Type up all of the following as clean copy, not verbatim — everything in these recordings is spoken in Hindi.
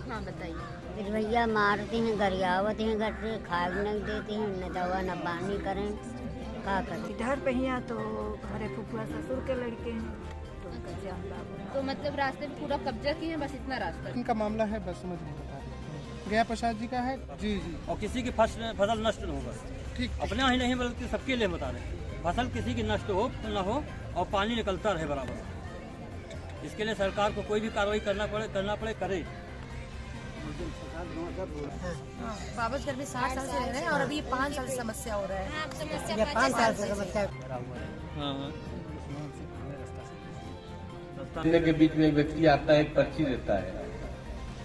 हाँ बताइए। फिर भैया मारते हैं, गरियावत हैं, घर से खाए नहीं देते हैं, न दवा न पानी करें, क्या करें। इधर पे यहाँ तो हमारे फुफुआ ससुर के लड़के हैं, तो कैसे हम बाबू। तो मतलब रास्ते में पूरा कब्जा किए हैं, बस इतना रास्ता। इनका मामला है, बस समझ नहीं बता रहे। गया प्रसाद जी का है जी जी। और किसी की फसल नष्ट न हो, बस ठीक। अपने ही नहीं बल्कि सबके लिए बता रहे, फसल किसी की नष्ट हो न हो और पानी निकलता रहे बराबर। इसके लिए सरकार को कोई भी कार्रवाई करना पड़े करे। बाबा घर में 60 साल से रह रहे हैं और अभी 5 साल से समस्या हो रहा है। 5 साल से समस्या। के बीच में एक व्यक्ति आता है, एक पर्ची देता है,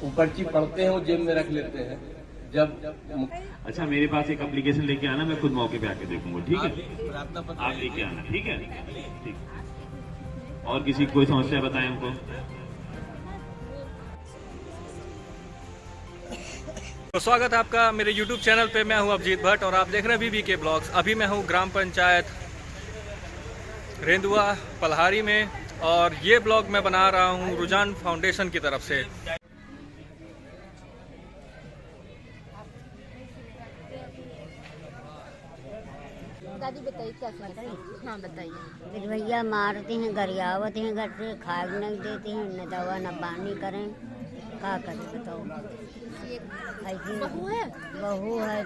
वो पर्ची पढ़ते हैं, वो जेब में रख लेते हैं। जब अच्छा, मेरे पास एक एप्लीकेशन लेके आना, मैं खुद मौके पे आके देखूंगा, ठीक है? आप लेके आना, ठीक है? ठीक। और किसी कोई समस्या बताएं हमको। तो स्वागत है आपका मेरे YouTube चैनल पे। मैं हूं अभिजीत भट्ट और आप देख रहे हैं BBK ब्लॉग्स। अभी मैं हूं ग्राम पंचायत रेंदुआ पल्हारी में और ये ब्लॉग मैं बना रहा हूं रुझान फाउंडेशन की तरफ से। दादी बताइए क्या समस्या। हाँ बताइए। फिर भैया मारते हैं, गरियावत हैं, घर से खाए नहीं देते हैं, न दवा न पानी करें, क्या करें बताओ। बहू है? बहू है,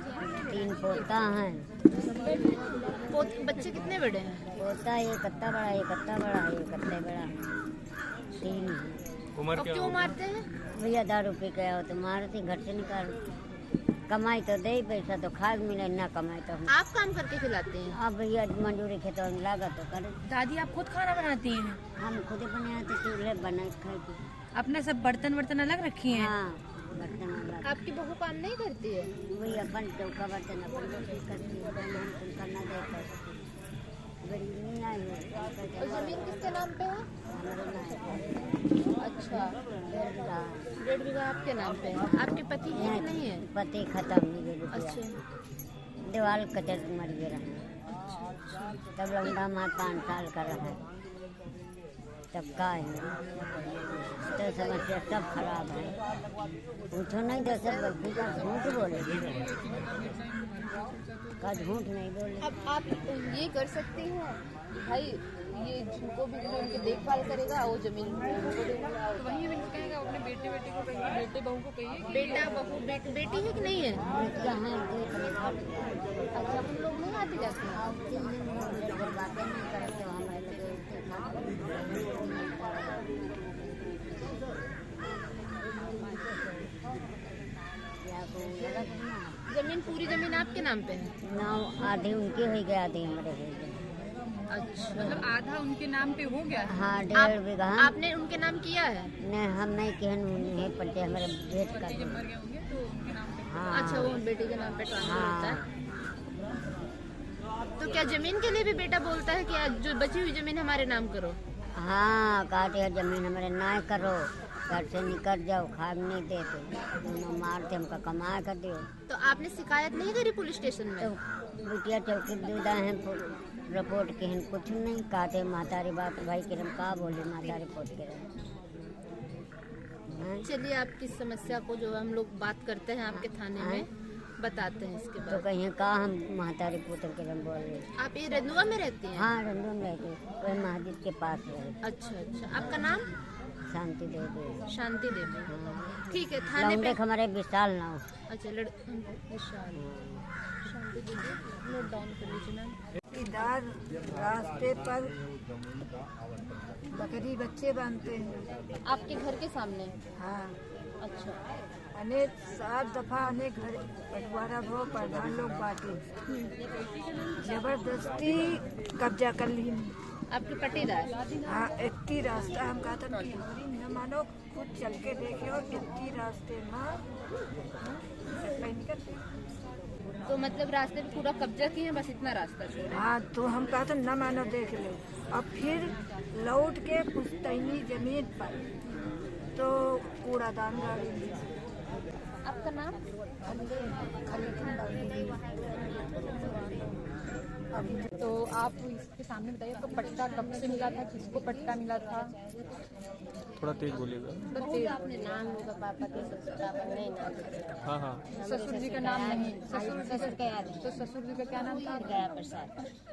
3 पोता हैं। बच्चे कितने बड़े हैं? पोता एक कत्ता बड़ा, एक कत्ता बड़ा, एक कत्ते बड़ा, 3 उम्र और क्या क्यों होगी? मारते हैं? भैया दारू पी के आओ तो मारते, घर से निकाल। कमाई तो दे, पैसा तो खाए मिले, ना कमाई तो हम। आप काम करके खिलाते हैं? अब भैया मजदूरी खेतों में लागत तो करे। दादी आप खुद खाना बनाती हैं? हम खुद बनाते, चूल्हे बना खाए थे। अपने सब बर्तन अलग रखी हैं? हाँ, बर्तन अलग। आपकी बहू काम नहीं करती है? वही अपन चौका बर्तन अपन रोटी करती है, हम तुम करना देता गरीब नहीं आई है। और जमीन किसके नाम पे है? हमारे नाम अच्छा, 1.5 1.5 बीघा आपके नाम पे है। आपके पति है कि नहीं है? पति खत्म हो गए। अच्छा, दीवार कचर मर गया। तब लौंडा माँ 5 साल का रहा, तब का है तो समस्या सब खराब है। पूछो नहीं तो सब बच्ची का झूठ बोले, का झूठ नहीं बोले। अब आप ये कर सकती हैं भाई, ये जिनको भी उनकी देखभाल करेगा वो जमीन उनको देगा। तो वही कहेगा अपने बेटे को कहिए, बेटे बहू को कहिए। बेटा बहू बेटी है कि नहीं है? अच्छा, हम लोग नहीं आते जाते हैं? बातें नहीं करते हमारे लगे। जमीन पूरी जमीन आपके नाम पे है? ना आधे उनके हो गए, आधे हमारे हो गए। अच्छा, मतलब आधा उनके नाम पे हो गया? हाँ, 1.5 बीघा। आपने उनके नाम किया है? नहीं, हम नहीं कहन पड़ते, हमारे भेज कर। मर गए होंगे तो उनके नाम पे। हाँ। अच्छा, वो बेटे के नाम पे ट्रांसफर हाँ। होता है। तो क्या जमीन के लिए भी बेटा बोलता है कि आज जो बची हुई जमीन हमारे नाम करो? हाँ, कहते हैं जमीन हमारे ना करो, घर से निकल जाओ, खाग नहीं देते, मारते, हमका कमा कर दियो। तो आपने शिकायत नहीं करी पुलिस स्टेशन में? तो बिटिया चौकी दूधा है, रिपोर्ट के हैं, कुछ नहीं कहते। मातारी बात भाई के हम का बोले, माता रिपोर्ट के चलिए, आपकी समस्या को जो हम लोग बात करते हैं आपके थाने में बताते हैं इसके तो बाद। कहीं का हम मातारी पुत्र के हम बोल रहे। आप ये रेंदुआ में रहती हैं? हाँ, रंगों में रहते, वही मस्जिद के पास रहे। अच्छा अच्छा, आपका नाम? शांति देवी। शांति देवी। हाँ। ठीक है, थाने पे। हमारे विशाल नाव। अच्छा, विशाल शांति देवी, नोट डाउन कर लीजिए मैम। इधर रास्ते पर बकरी बच्चे बांधते हैं। आपके घर के सामने? हाँ, अच्छा, अनेक 7 दफा अनेक घर बंटवारा भो प्रधान लोग बांटे, जबरदस्ती कब्जा कर ली। आपके पटीदार? हाँ, इतनी रास्ता हम कहते हैं कि हमारी न मानो, खुद चल के देखे और इतनी रास्ते में निकलते। तो मतलब रास्ते पे पूरा कब्जा किए हैं, बस इतना रास्ता छोड़ा? हाँ, तो हम कहते न मानो देख ले। अब फिर लौट के पुश्तैनी जमीन पर तो कूड़ादान गाड़ी। आपका नाम? तो आप इसके सामने बताइए, आपको पट्टा कब से मिला था, किसको पट्टा मिला था? थोड़ा तेज बोलिएगा। नाम होगा पापा के ससुर का नहीं नाम। हाँ हाँ। ससुर जी का नाम नहीं, ससुर का याद है। तो ससुर जी का क्या नाम था? गया प्रसाद।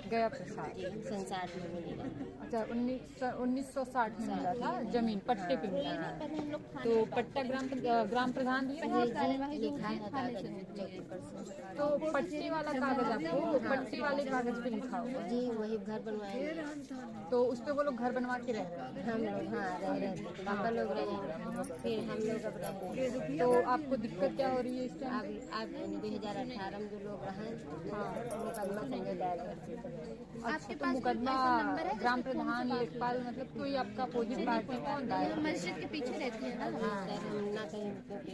गया प्रसाद। जी, संसार में मिलेगा। अच्छा, 1960 में मिला था जमीन, पट्टे पे मिला था। तो पट्टा ग्राम प्रधान भी लिखा है कागज। तो पट्टे वाला कागज आपको पट्टे वाले कागज पे लिखा होगा। जी, वही घर बनवाए। तो उस पे वो लोग घर बनवा के रह रहे हैं। हम लोग हाँ रह रहे थे, पापा लोग रहे, फिर हम लोग अब रहे हैं। तो आपको दिक्कत क्या हो रही है इस टाइम? अब 2018 में जो लोग रहे मुकदमा संजय दायर करते। अच्छा, तो मुकदमा ग्राम प्रधान लेखपाल मतलब कोई आपका अपोजिट पार्टी कौन दायर? मस्जिद के पीछे रहती है ना। हाँ सर, हम ना कहीं क्योंकि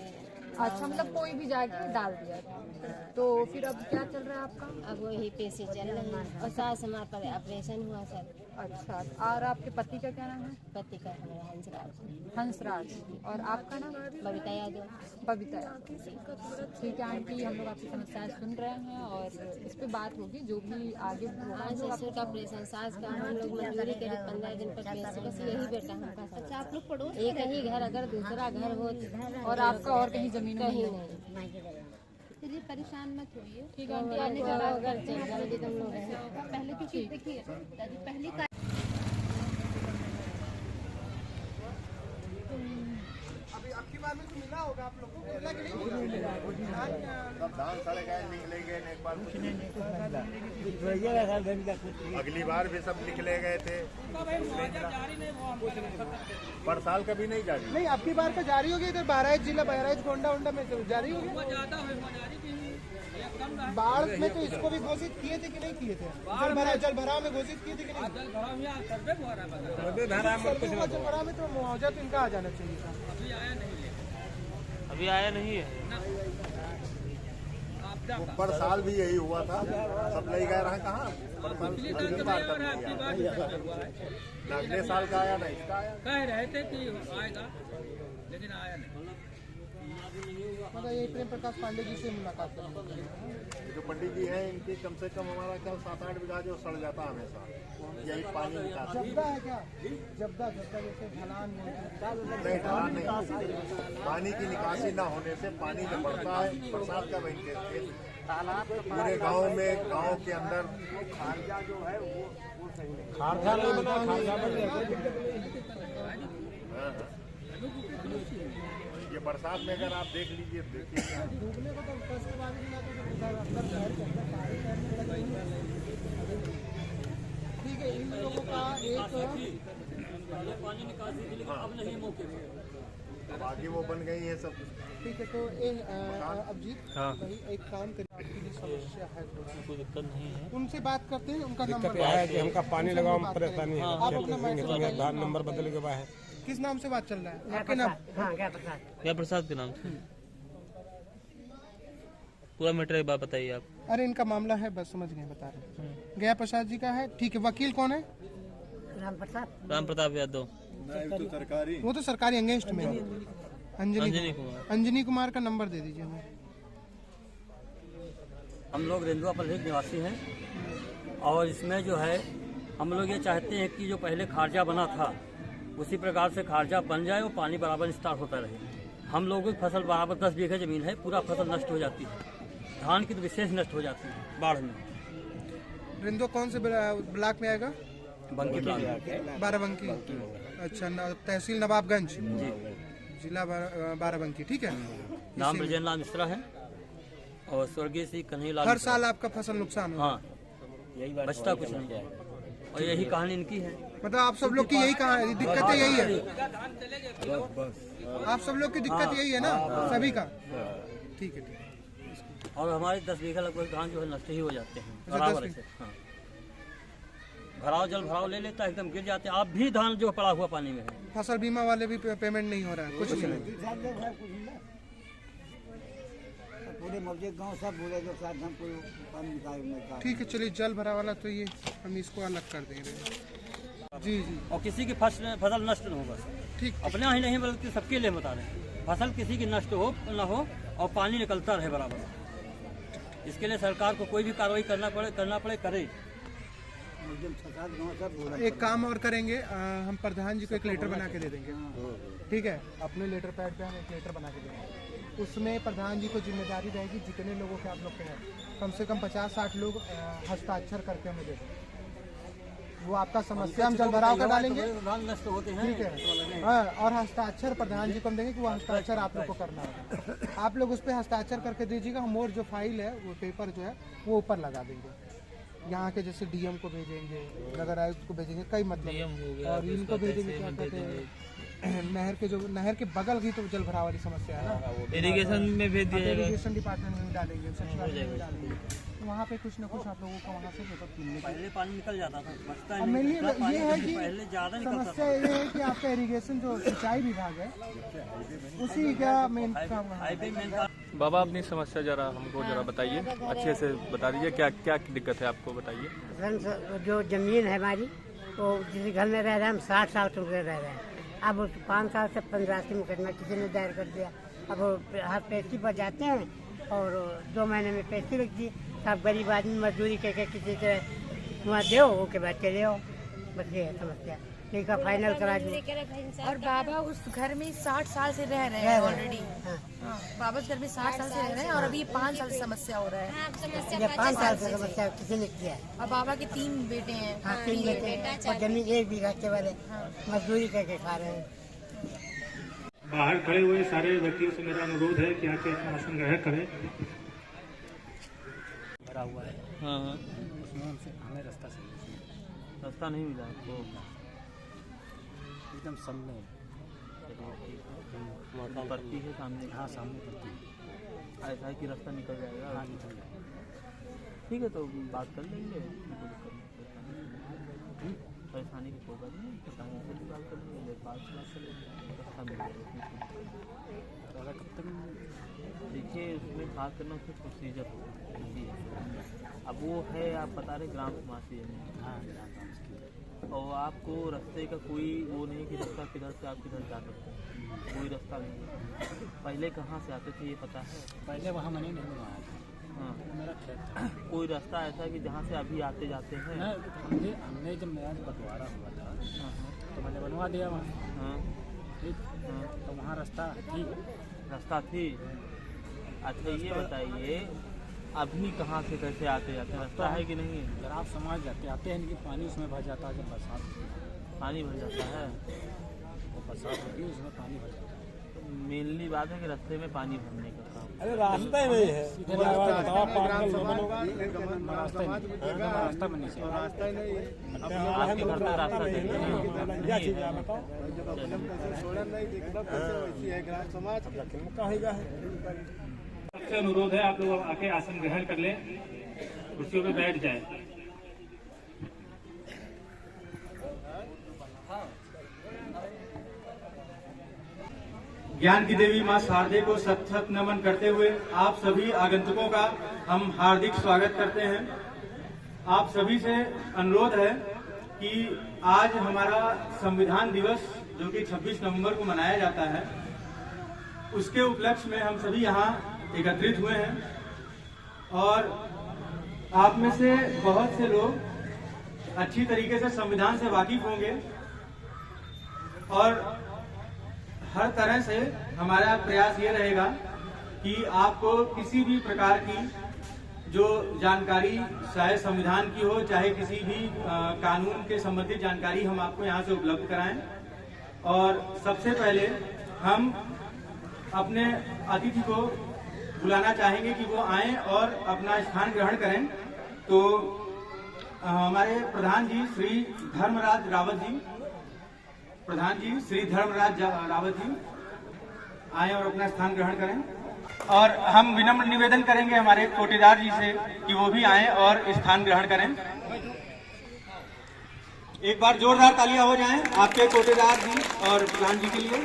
अच्छा, मतलब कोई भी जाके डाल दिया था। तो फिर अब क्या चल रहा है आपका? अब वही पैसे चल रहे हैं और सास हमारे पर ऑपरेशन हुआ सर। अच्छा, और आपके पति का क्या नाम है? पति का हमारा हंसराज। हंसराज। और आपका नाम? बबीता यादव। बबीता यादव। ठीक है आंटी, हम लोग आपकी समस्याएं सुन रहे हैं और इस पे बात होगी जो भी आगे होगा। हाँ, ससुर का ऑपरेशन, सास का हम लोग मजदूरी करीब 15 दिन पर पैसे, बस यही बेटा हमका। अच्छा, आप लोग पड़ोस एक ही घर, अगर दूसरा घर हो और आपका और कहीं जमीन कहीं नहीं? नहीं। चलिए परेशान मत होइए। ठीक है आंटी, आने आपको का घर चल जल्दी तुम लोग हैं। पहले क्योंकि देखिए दादी पहली का अभी आपकी बार में तो मिला होगा आप लोगों को, मिला कि नहीं? धान सड़ गए, निकले गए, एक बार अगली बार भी सब निकले गए थे, पर साल कभी नहीं जारी। नहीं, आपकी बार का जारी हो गया। इधर बहराइच जिला, बहराइच गोंडा उंडा में तो जारी हो गया। बाढ़ में तो इसको भी घोषित किए थे कि नहीं किए थे? जल भराव में घोषित किए थे कि नहीं? जल भराव में तो मुआवजा तो इनका आ जाना चाहिए था। अभी आया नहीं है। पर साल भी यही हुआ था, सब ले गए रहा कहाँ। अगले साल का आया, नहीं इसका आया। कह रहे थे कि आएगा लेकिन आया नहीं। मतलब ये प्रेम प्रकाश पांडे जी से मुलाकात करनी। जो पंडित जी हैं इनकी कम से कम हमारा क्या 7-8 बीघा जो सड़ जाता हमेशा, यही पानी निकासी। जब्दा है क्या? जब्दा जैसे ढलान में नहीं, ढलान नहीं, पानी की निकासी न होने से पानी जो बढ़ता है बरसात का बन के पूरे गांव में, गांव के अंदर खारजा जो है वो खारजा नहीं बना, खारजा बन ये बरसात में अगर आप देख लीजिए, देखिए डूबने को तो उसके बाद भी ना तो अंदर शहर के अंदर सारे शहर में लगे हुए हैं। ठीक है, इन लोगों का एक पानी निकासी के लिए अब नहीं मौके पे, अब आगे वो बन गई है सब। ठीक है, तो अभिजीत भाई एक काम करिए, आपकी जो समस्या है कोई दिक्कत नहीं है, उनसे बात करते हैं। उनका नंबर है कि हमका पानी लगाओ में परेशानी है। आप अपना मैसेज धान नंबर बदल के बाद है। किस नाम से बात चल रहा है? आपके नाम? क्या प्रसाद के नाम से? पूरा मैटर एक बात बताइए आप। अरे इनका मामला है, बस समझ गए, बता रहे हैं। गया प्रसाद जी का है। ठीक है, वकील कौन है? राम प्रताप। राम प्रताप यादव। सरकारी, वो तो सरकारी अगेंस्ट में है। अंजनी कुमार का नंबर दे दीजिए हमें। हम लोग रेंदुआपल्ली निवासी हैं और इसमें जो है हम लोग ये चाहते हैं कि जो पहले खारजा बना था उसी प्रकार से खारजा बन जाए और पानी बराबर स्टार्ट होता रहे। हम लोगों की फसल बराबर 10 बीघे जमीन है, पूरा फसल नष्ट हो जाती है, धान की तो विशेष नष्ट हो जाती है बाढ़ में। रिंदो कौन से ब्लॉक में आएगा? बंकी ब्लॉक, बाराबंकी। अच्छा, तहसील नवाबगंज, जिला बाराबंकी। ठीक है, नाम ब्रजेंद्र मिश्रा है और स्वर्गीय श्री कन्हैयालाल। हर साल आपका फसल नुकसान हो? हाँ, बचता कुछ नहीं है और यही कहानी इनकी है। मतलब आप सब लोग की यही कहानी, दिक्कत यही है? आप सब लोग की दिक्कत यही है ना, सभी का? ठीक है। और हमारे 10 बीघा लगभग धान जो है नष्ट ही हो जाते हैं बराबर से। हाँ, भराव जल भराव ले लेता है, एकदम गिर जाते हैं। आप भी धान जो पड़ा हुआ पानी में है। फसल बीमा वाले भी पेमेंट नहीं हो रहा है, कुछ नहीं। पूरे मौजे गांव सब बोले जो साथ हम कोई पानी निकाल। ठीक है, चलिए, जल भरा वाला तो ये हम इसको अलग कर दे रहे हैं। जी जी। और किसी की फसल नष्ट न हो, बस ठीक, अपने ही नहीं बल्कि सबके लिए बता रहे हैं। फसल किसी की नष्ट हो न हो और पानी निकलता रहे बराबर। इसके लिए सरकार को कोई भी कार्रवाई करना पड़े करे। एकदम 7-8 गाँव सब बोला। एक काम और करेंगे, हम प्रधान जी को एक लेटर बना के दे देंगे, ठीक है। अपने लेटर पैड पे हम एक लेटर बना के देंगे, उसमें प्रधान जी को जिम्मेदारी रहेगी जितने लोगों के आप लोग के हैं कम से कम 50-60 लोग हस्ताक्षर करके हमें दे दें। वो आपका समस्या हम जल भराव का डालेंगे, ठीक है। हाँ, और हस्ताक्षर प्रधान जी को हम देंगे कि वो हस्ताक्षर आप लोग को करना है। आप लोग उस पर हस्ताक्षर करके दीजिएगा, हम और जो फाइल है वो पेपर जो है वो ऊपर लगा देंगे। यहाँ के जैसे डीएम को भेजेंगे, नगर आयुक्त को भेजेंगे, कई मतलब, और इनको भेजेंगे क्या कहते हैं, नहर के बगल की तो जल भराव वाली समस्या है ना, इरिगेशन में भेज दिया जाएगा, इरिगेशन डिपार्टमेंट में डालेंगे, सचिवालय में डालेंगे, तो वहाँ पे कुछ ना कुछ आप लोगों का वहाँ से पहले पानी निकल जाता था, बचता अब मेनली ये है कि पहले ज्यादा निकलता समस्या ये है कि आपका इरिगेशन जो सिंचाई विभाग है उसी का मेन काम है। बाबा अपनी समस्या जरा हमको जरा बताइए, अच्छे से बता दीजिए, क्या क्या दिक्कत है आपको बताइए। जो जमीन है हमारी, तो जिस घर में रह रहे हैं हम 60 साल से रह रहे हैं, अब 5 साल से 15 मुकदमा किसी ने दायर कर दिया। अब हर पेशी पर जाते हैं और 2 महीने में पेशी लगती है। आप गरीब आदमी मजदूरी करके किसी से वहाँ दो, उसके बाद चले आओ, बस ये है समस्या। ठीक है, फाइनल करा दो। और बाबा उस घर में 60 साल से रह रहे हैं ऑलरेडी। बाबा उस घर में 60 साल से रह रहे हैं और अभी 5 साल से समस्या हो रहा है। 5 साल से समस्या किसी ने किया है। और बाबा के 3 बेटे हैं। हाँ, 3 बेटे हैं और जमीन 1 बीघा केवल है, मजदूरी करके खा रहे हैं। बाहर खड़े हुए सारे व्यक्तियों से मेरा अनुरोध है कि आके अपना आसन ग्रहण करें। भरा हुआ है, हाँ, उसमें हमें रास्ता नहीं मिला तो एकदम सामने पड़ती है, सामने, हाँ सामने पड़ती है, ऐसा है कि रास्ता निकल जाएगा। हाँ निकल जाएगा, ठीक है, तो बात कर लेंगे, परेशानी की कोई बात नहीं, परेशानी से भी बात कर लेंगे, बात कर लेंगे, रास्ता मिल जाएगा। कब तक देखिए, उसमें बात करना उसमें प्रोसीजर होगा। अब वो है, आप बता रहे ग्राम समाज की जमीन, हाँ, और आपको रास्ते का कोई वो नहीं कि रास्ता किधर से आप किधर जा सकते हैं, कोई रास्ता नहीं है। पहले कहाँ से आते थे ये पता है? पहले वहाँ मैंने नहीं आया था, हाँ, मेरा खेत था। कोई रास्ता ऐसा कि जहाँ से अभी आते जाते हैं? हमने जब नया बंटवारा हुआ था, हाँ, तो मैंने बनवा दिया वहाँ, हाँ, ठीक, हाँ, तो वहाँ रास्ता थी। अच्छा, ये बताइए अभी कहाँ से कैसे आते जाते हैं, रास्ता है कि नहीं? अगर आप समाज जाते आते हैं कि पानी उसमें भर जाता है, जब बरसात पानी भर जाता है, वो बरसात होती है उसमें पानी भर जाता है। मेनली बात है कि रास्ते में पानी भरने का काम, अरे रास्ता ही नहीं है, रास्ता बनने से आपके घर तक रास्ता सबसे अनुरोध है आप लोग आके आसन ग्रहण कर लें, कुर्सियों पे बैठ जाएं। ज्ञान की देवी मां शारदे को सत सत नमन करते हुए आप सभी आगंतुकों का हम हार्दिक स्वागत करते हैं। आप सभी से अनुरोध है कि आज हमारा संविधान दिवस जो कि 26 नवंबर को मनाया जाता है, उसके उपलक्ष्य में हम सभी यहाँ एकत्रित हुए हैं और आप में से बहुत से लोग अच्छी तरीके से संविधान से वाकिफ होंगे और हर तरह से हमारा प्रयास ये रहेगा कि आपको किसी भी प्रकार की जो जानकारी चाहे संविधान की हो चाहे किसी भी कानून के संबंधित जानकारी हम आपको यहाँ से उपलब्ध कराएं। और सबसे पहले हम अपने अतिथि को बुलाना चाहेंगे कि वो आएं और अपना स्थान ग्रहण करें। तो हमारे प्रधान जी श्री धर्मराज रावत जी, प्रधान जी श्री धर्मराज रावत जी आए और अपना स्थान ग्रहण करें। और हम विनम्र निवेदन करेंगे हमारे कोटेदार जी से कि वो भी आए और स्थान ग्रहण करें। एक बार जोरदार तालियां हो जाएं आपके कोटेदार जी और प्रधान जी के लिए।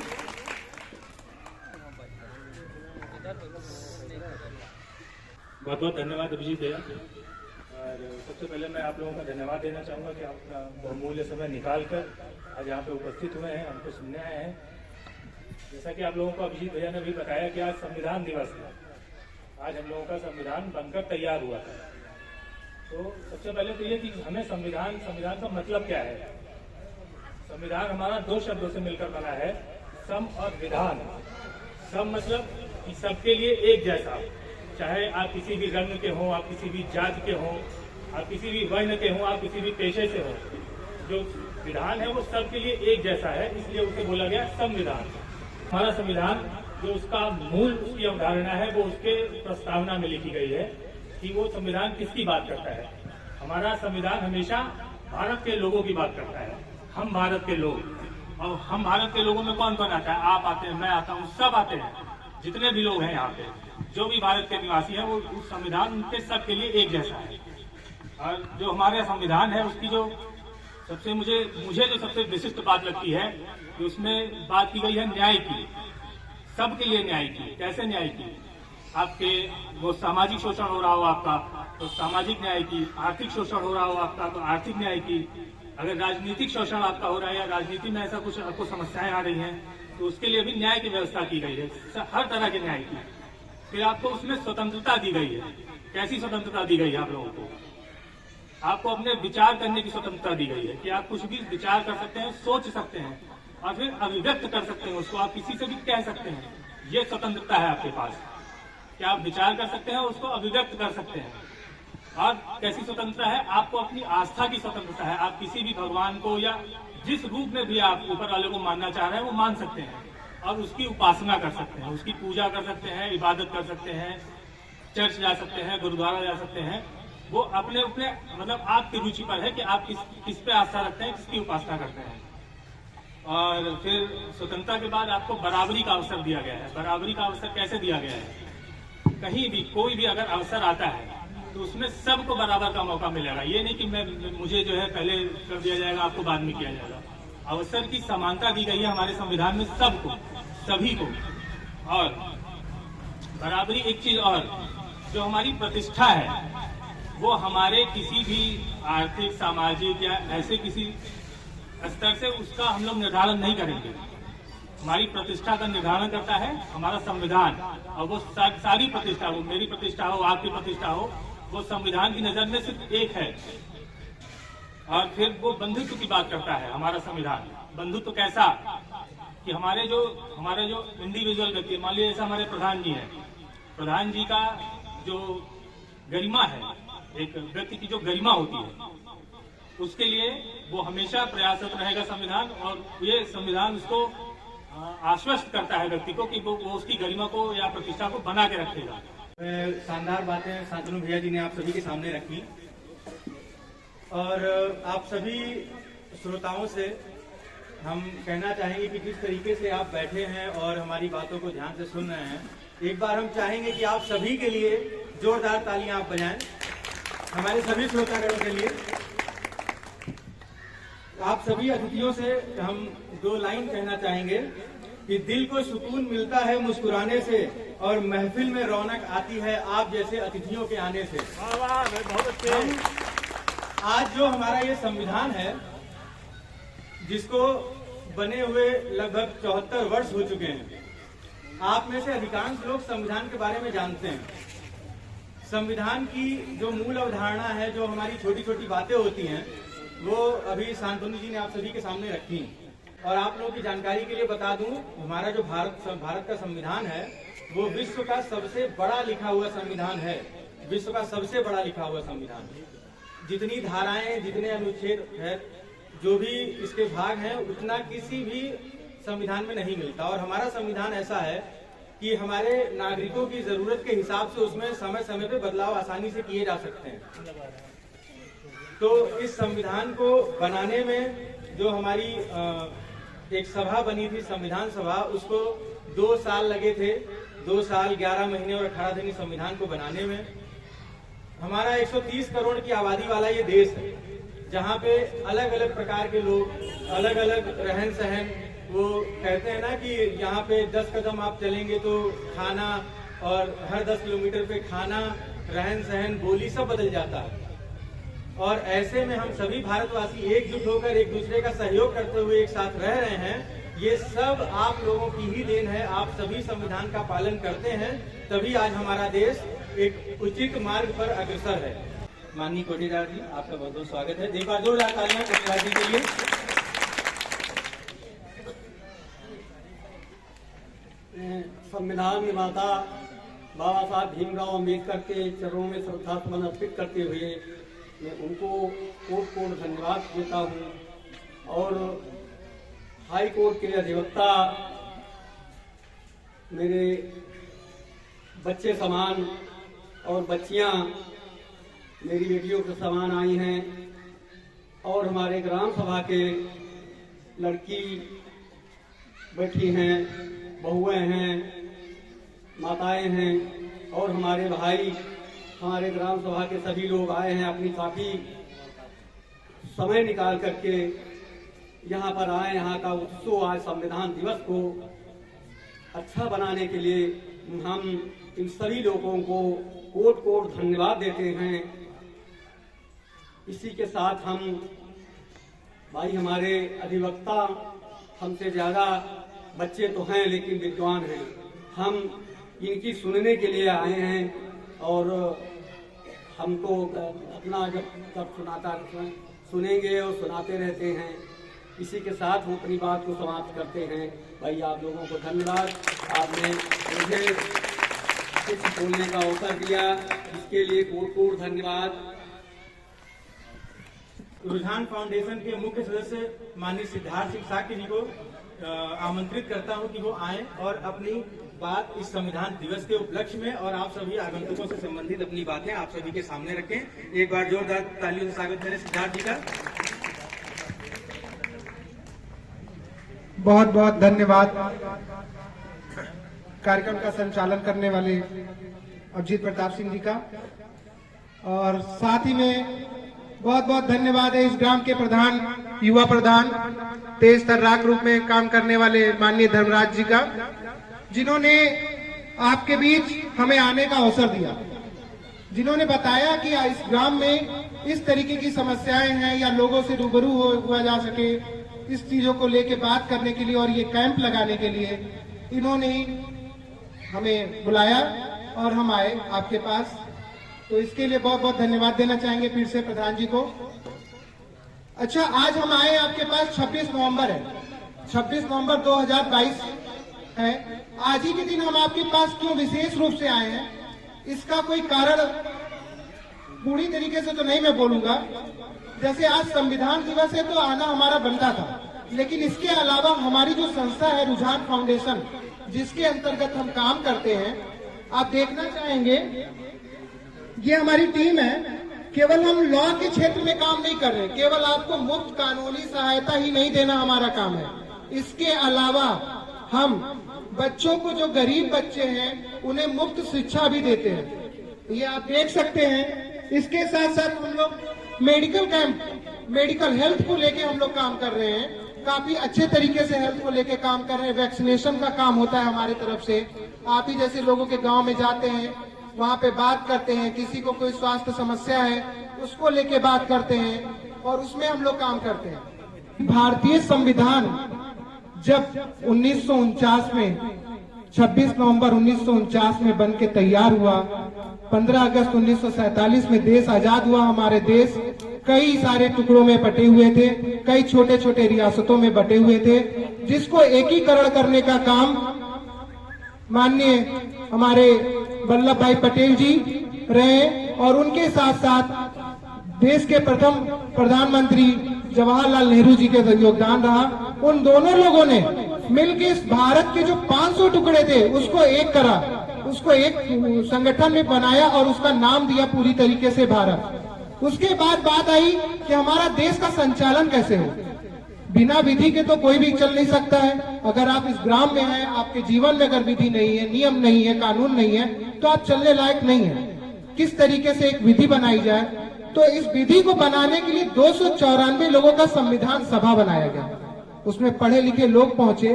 बहुत बहुत धन्यवाद अभिजीत भैया। और सबसे पहले मैं आप लोगों का धन्यवाद देना चाहूँगा कि आप बहुमूल्य समय निकाल कर आज यहाँ पे उपस्थित हुए हैं, हमको सुनने आए हैं। जैसा कि आप लोगों को अभिजीत भैया ने भी बताया कि आज संविधान दिवस है। आज हम लोगों का संविधान बनकर तैयार हुआ था तो सबसे पहले तो ये कि हमें संविधान का मतलब क्या है। संविधान हमारा 2 शब्दों से मिलकर बना है, सम और विधान। सम मतलब कि सबके लिए एक जैसा, चाहे आप किसी भी रंग के हों, आप किसी भी जाति के हों, आप किसी भी वर्ण के हों, आप किसी भी पेशे से हों। जो विधान है वो सबके लिए एक जैसा है, इसलिए उसे बोला गया संविधान। हमारा संविधान जो उसका मूल उसकी अवधारणा है वो उसके प्रस्तावना में लिखी गई है कि वो संविधान किसकी बात करता है। हमारा संविधान हमेशा भारत के लोगों की बात करता है, हम भारत के लोग। और हम भारत के लोगों में कौन कौन आता है? आप आते हैं, मैं आता हूँ, सब आते हैं। जितने भी लोग हैं यहाँ पे, जो भी भारत के निवासी हैं, वो उस संविधान उनके सबके लिए एक जैसा है। और जो हमारा संविधान है उसकी जो सबसे मुझे जो सबसे विशिष्ट बात लगती है कि उसमें बात की गई है न्याय की, सबके लिए न्याय की। कैसे न्याय की? आपके वो सामाजिक शोषण हो रहा हो आपका तो सामाजिक न्याय की, आर्थिक शोषण हो रहा हो आपका तो आर्थिक न्याय की, अगर राजनीतिक शोषण आपका हो रहा है या राजनीति में ऐसा कुछ आपको समस्याएं आ रही हैं तो उसके लिए भी न्याय की व्यवस्था की गई है, हर तरह के न्याय की। फिर आपको उसमें स्वतंत्रता दी गई है। कैसी स्वतंत्रता दी गई है आप लोगों को? आपको अपने विचार करने की स्वतंत्रता दी गई है कि आप कुछ भी विचार कर सकते हैं, सोच सकते हैं और फिर अभिव्यक्त कर सकते हैं उसको, आप किसी से भी कह सकते हैं। ये स्वतंत्रता है आपके पास कि आप विचार कर सकते हैं, उसको अभिव्यक्त कर सकते हैं। और कैसी स्वतंत्रता है? आपको अपनी आस्था की स्वतंत्रता है। आप किसी भी भगवान को या जिस रूप में भी आप ऊपर वाले को मानना चाह रहे हैं वो मान सकते हैं और उसकी उपासना कर सकते हैं, उसकी पूजा कर सकते हैं, इबादत कर सकते हैं, चर्च जा सकते हैं, गुरुद्वारा जा सकते हैं। वो अपने अपने मतलब आपकी रुचि पर है कि आप किस पे आस्था रखते हैं, किसकी उपासना करते हैं। और फिर स्वतंत्रता के बाद आपको बराबरी का अवसर दिया गया है। बराबरी का अवसर कैसे दिया गया है? कहीं भी कोई भी अगर अवसर आता है तो उसमें सबको बराबर का मौका मिलेगा। ये नहीं कि मुझे जो है पहले कर दिया जाएगा, आपको बाद में किया जाएगा। अवसर की समानता दी गई है हमारे संविधान में, सबको, सभी को। और बराबरी एक चीज और, जो हमारी प्रतिष्ठा है वो हमारे किसी भी आर्थिक, सामाजिक या ऐसे किसी स्तर से उसका हम लोग निर्धारण नहीं करेंगे। हमारी प्रतिष्ठा का निर्धारण करता है हमारा संविधान। और वो सारी प्रतिष्ठा, वो मेरी प्रतिष्ठा हो, आपकी प्रतिष्ठा हो, वो संविधान की नजर में सिर्फ एक है। और फिर वो बंधुत्व की बात करता है हमारा संविधान। बंधुत्व कैसा? कि हमारे जो इंडिविजुअल व्यक्ति, मान लीजिए जैसे हमारे प्रधान जी हैं, प्रधान जी का जो गरिमा है, एक व्यक्ति की जो गरिमा होती है, उसके लिए वो हमेशा प्रयासरत रहेगा संविधान। और ये संविधान उसको आश्वस्त करता है व्यक्ति को कि वो उसकी गरिमा को या प्रतिष्ठा को बना के रखेगा। शानदार बातें शांतनु भैया जी ने आप सभी के सामने रखी और आप सभी श्रोताओं से हम कहना चाहेंगे कि जिस तरीके से आप बैठे हैं और हमारी बातों को ध्यान से सुन रहे हैं, एक बार हम चाहेंगे कि आप सभी के लिए जोरदार तालियां आप बजाएं, हमारे सभी श्रोतागणों के लिए। आप सभी अतिथियों से हम 2 लाइन कहना चाहेंगे कि दिल को सुकून मिलता है मुस्कुराने से और महफिल में रौनक आती है आप जैसे अतिथियों के आने से। हम आज जो हमारा ये संविधान है, जिसको बने हुए लगभग 74 वर्ष हो चुके हैं, आप में से अधिकांश लोग संविधान के बारे में जानते हैं। संविधान की जो मूल अवधारणा है, जो हमारी छोटी छोटी बातें होती हैं, वो अभी शांतनु जी ने आप सभी के सामने रखी। और आप लोगों की जानकारी के लिए बता दूं, हमारा जो भारत का संविधान है वो विश्व का सबसे बड़ा लिखा हुआ संविधान है। विश्व का सबसे बड़ा लिखा हुआ संविधान। जितनी धाराएं, जितने अनुच्छेद है, जो भी इसके भाग हैं, उतना किसी भी संविधान में नहीं मिलता। और हमारा संविधान ऐसा है कि हमारे नागरिकों की जरूरत के हिसाब से उसमें समय समय पे बदलाव आसानी से किए जा सकते हैं। तो इस संविधान को बनाने में जो हमारी एक सभा बनी थी, संविधान सभा, उसको 2 साल लगे थे। 2 साल 11 महीने और 18 दिन इस संविधान को बनाने में। हमारा 130 करोड़ की आबादी वाला ये देश है, जहाँ पे अलग अलग प्रकार के लोग, अलग अलग रहन सहन। वो कहते हैं ना कि यहाँ पे 10 कदम आप चलेंगे तो खाना, और हर 10 किलोमीटर पे खाना, रहन सहन, बोली सब बदल जाता है। और ऐसे में हम सभी भारतवासी एकजुट होकर एक दूसरे का सहयोग करते हुए एक साथ रह रहे हैं। ये सब आप लोगों की ही देन है। आप सभी संविधान का पालन करते हैं, तभी आज हमारा देश एक उचित मार्ग पर अग्रसर है। माननीय कोटेदार जी, आपका बहुत बहुत स्वागत है। एक बार जोरदार तालियां कोटेदार जी के लिए। संविधान निर्माता बाबा साहब भीमराव अम्बेडकर के चरणों में श्रद्धासुमन अर्पित करते हुए मैं उनको कोट कोट धन्यवाद देता हूँ। और हाई कोर्ट के अधिवक्ता मेरे बच्चे समान और बच्चियाँ मेरी बेटियों के समान आई हैं, और हमारे ग्राम सभा के लड़की बैठी हैं, बहुएं हैं, माताएं हैं, और हमारे भाई, हमारे ग्राम सभा के सभी लोग आए हैं। अपनी काफी समय निकाल करके यहाँ पर आए। यहाँ का उत्सव आज संविधान दिवस को अच्छा बनाने के लिए हम इन सभी लोगों को कोट कोट धन्यवाद देते हैं। इसी के साथ हम भाई हमारे अधिवक्ता हमसे ज्यादा बच्चे तो हैं लेकिन विद्वान हैं, हम इनकी सुनने के लिए आए हैं। और हमको अपना जब सुनाता सुनेंगे और सुनाते रहते हैं। इसी के साथ हम अपनी बात को समाप्त करते हैं। भाई आप लोगों को धन्यवाद, आपने मुझे कुछ बोलने का अवसर दिया, इसके लिए कोट कोट धन्यवाद। रुझान फाउंडेशन के मुख्य सदस्य माननीय सिद्धार्थ सिंह साक्य जी को आमंत्रित करता हूं कि वो आए और अपनी बात इस संविधान दिवस के उपलक्ष्य में और आप सभी आगंतुकों से संबंधित अपनी बातें आप सभी के सामने रखें। एक बार जोरदार तालियों से स्वागत करें सिद्धार्थ जी का। बहुत बहुत धन्यवाद कार्यक्रम का संचालन करने वाले अभिजीत प्रताप सिंह जी का, और साथ ही में बहुत बहुत धन्यवाद है इस ग्राम के प्रधान, युवा प्रधान, तेज तर्राक रूप में काम करने वाले माननीय धर्मराज जी का, जिन्होंने आपके बीच हमें आने का अवसर दिया, जिन्होंने बताया कि इस ग्राम में इस तरीके की समस्याएं हैं या लोगों से रूबरू हुआ जा सके, इस चीजों को लेके बात करने के लिए और ये कैंप लगाने के लिए इन्होंने हमें बुलाया और हम आए आपके पास। तो इसके लिए बहुत बहुत धन्यवाद देना चाहेंगे फिर से प्रधान जी को। अच्छा, आज हम आए आपके पास 26 नवंबर है, 26 नवंबर 2022 है। आज ही के दिन हम आपके पास क्यों विशेष रूप से आए हैं, इसका कोई कारण पूरी तरीके से तो नहीं मैं बोलूंगा। जैसे आज संविधान दिवस है तो आना हमारा बनता था, लेकिन इसके अलावा हमारी जो संस्था है रुझान फाउंडेशन, जिसके अंतर्गत हम काम करते हैं, आप देखना चाहेंगे ये हमारी टीम है। केवल हम लॉ के क्षेत्र में काम नहीं कर रहे, केवल आपको मुफ्त कानूनी सहायता ही नहीं देना हमारा काम है, इसके अलावा हम बच्चों को, जो गरीब बच्चे हैं, उन्हें मुफ्त शिक्षा भी देते हैं। ये आप देख सकते हैं। इसके साथ साथ हम लोग मेडिकल कैंप, मेडिकल हेल्थ को लेके हम लोग काम कर रहे हैं, काफी अच्छे तरीके से हेल्थ को लेके काम कर रहे हैं। वैक्सीनेशन का काम होता है हमारे तरफ से। आप ही जैसे लोगों के गांव में जाते हैं, वहाँ पे बात करते हैं, किसी को कोई स्वास्थ्य समस्या है उसको लेके बात करते हैं, और उसमें हम लोग काम करते हैं। भारतीय संविधान जब 1949 में 26 नवंबर 1949 में बन के तैयार हुआ, 15 अगस्त 1947 में देश आजाद हुआ। हमारे देश कई सारे टुकड़ों में बटे हुए थे, कई छोटे छोटे रियासतों में बटे हुए थे, जिसको एकीकरण करने का काम माननीय हमारे वल्लभ भाई पटेल जी रहे, और उनके साथ साथ देश के प्रथम प्रधानमंत्री जवाहरलाल नेहरू जी के योगदान रहा। उन दोनों लोगों ने मिलकर इस भारत के जो 500 टुकड़े थे उसको एक करा, उसको एक संगठन में बनाया और उसका नाम दिया पूरी तरीके से भारत। उसके बाद बात आई कि हमारा देश का संचालन कैसे हो। बिना विधि के तो कोई भी चल नहीं सकता है। अगर आप इस ग्राम में हैं, आपके जीवन में अगर विधि नहीं है, नियम नहीं है, कानून नहीं है, तो आप चलने लायक नहीं है। किस तरीके से एक विधि बनाई जाए, तो इस विधि को बनाने के लिए 294 लोगों का संविधान सभा बनाया गया। उसमें पढ़े लिखे लोग पहुंचे।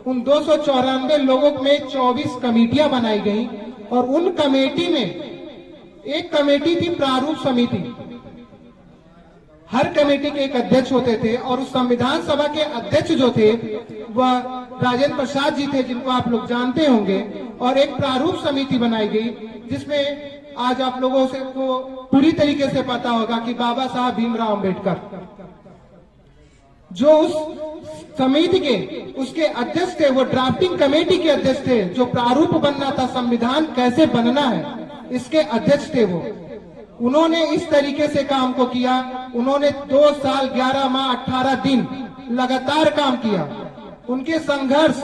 उन 294 लोगों में 24 कमेटियां बनाई गई, और उन कमेटी में एक कमेटी थी प्रारूप समिति। हर कमेटी के एक अध्यक्ष होते थे, और उस संविधान सभा के अध्यक्ष जो थे वह राजेंद्र प्रसाद जी थे, जिनको आप लोग जानते होंगे। और एक प्रारूप समिति बनाई गई जिसमें आज आप लोगों से को पूरी तरीके से पता होगा कि बाबा साहब भीमराव अंबेडकर जो उस समिति के उसके अध्यक्ष थे, वो ड्राफ्टिंग कमेटी के अध्यक्ष थे, जो प्रारूप बनना था संविधान कैसे बनना है इसके अध्यक्ष थे वो। उन्होंने इस तरीके से काम को किया। उन्होंने 2 साल 11 माह 18 दिन लगातार काम किया। उनके संघर्ष,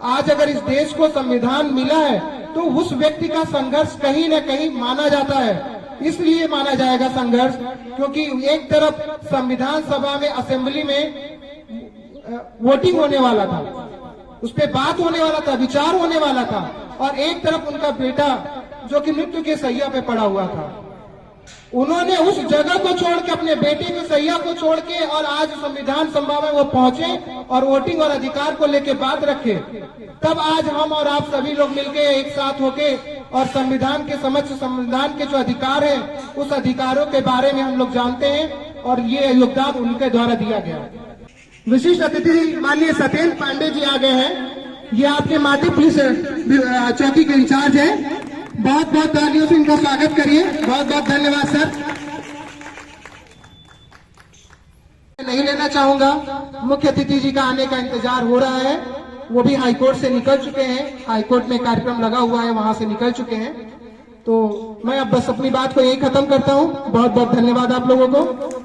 आज अगर इस देश को संविधान मिला है तो उस व्यक्ति का संघर्ष कहीं न कहीं माना जाता है। इसलिए माना जाएगा संघर्ष क्योंकि एक तरफ संविधान सभा में, असेंबली में वोटिंग होने वाला था, उस पर बात होने वाला था, विचार होने वाला था, और एक तरफ उनका बेटा जो कि मृत्यु के सैया पे पड़ा हुआ था। उन्होंने उस जगह को छोड़ के, अपने बेटे के सैया को छोड़ के, और आज संविधान सभा में वो पहुंचे और वोटिंग और अधिकार को लेके बात रखे। तब आज हम और आप सभी लोग मिलके एक साथ होके और संविधान के समक्ष संविधान के जो अधिकार है उस अधिकारों के बारे में हम लोग जानते हैं, और ये योगदान उनके द्वारा दिया गया। विशिष्ट अतिथि माननीय सत्येंद्र पांडे जी आ गए हैं। ये आपके माटी पुलिस चौकी के इंचार्ज है। बहुत बहुत तालियों से इनका स्वागत करिए। बहुत बहुत धन्यवाद सर। नहीं लेना चाहूंगा, मुख्य अतिथि जी का आने का इंतजार हो रहा है। वो भी हाईकोर्ट से निकल चुके हैं, हाईकोर्ट में कार्यक्रम लगा हुआ है, वहां से निकल चुके हैं। तो मैं अब बस अपनी बात को यही खत्म करता हूं। बहुत बहुत धन्यवाद आप लोगों को।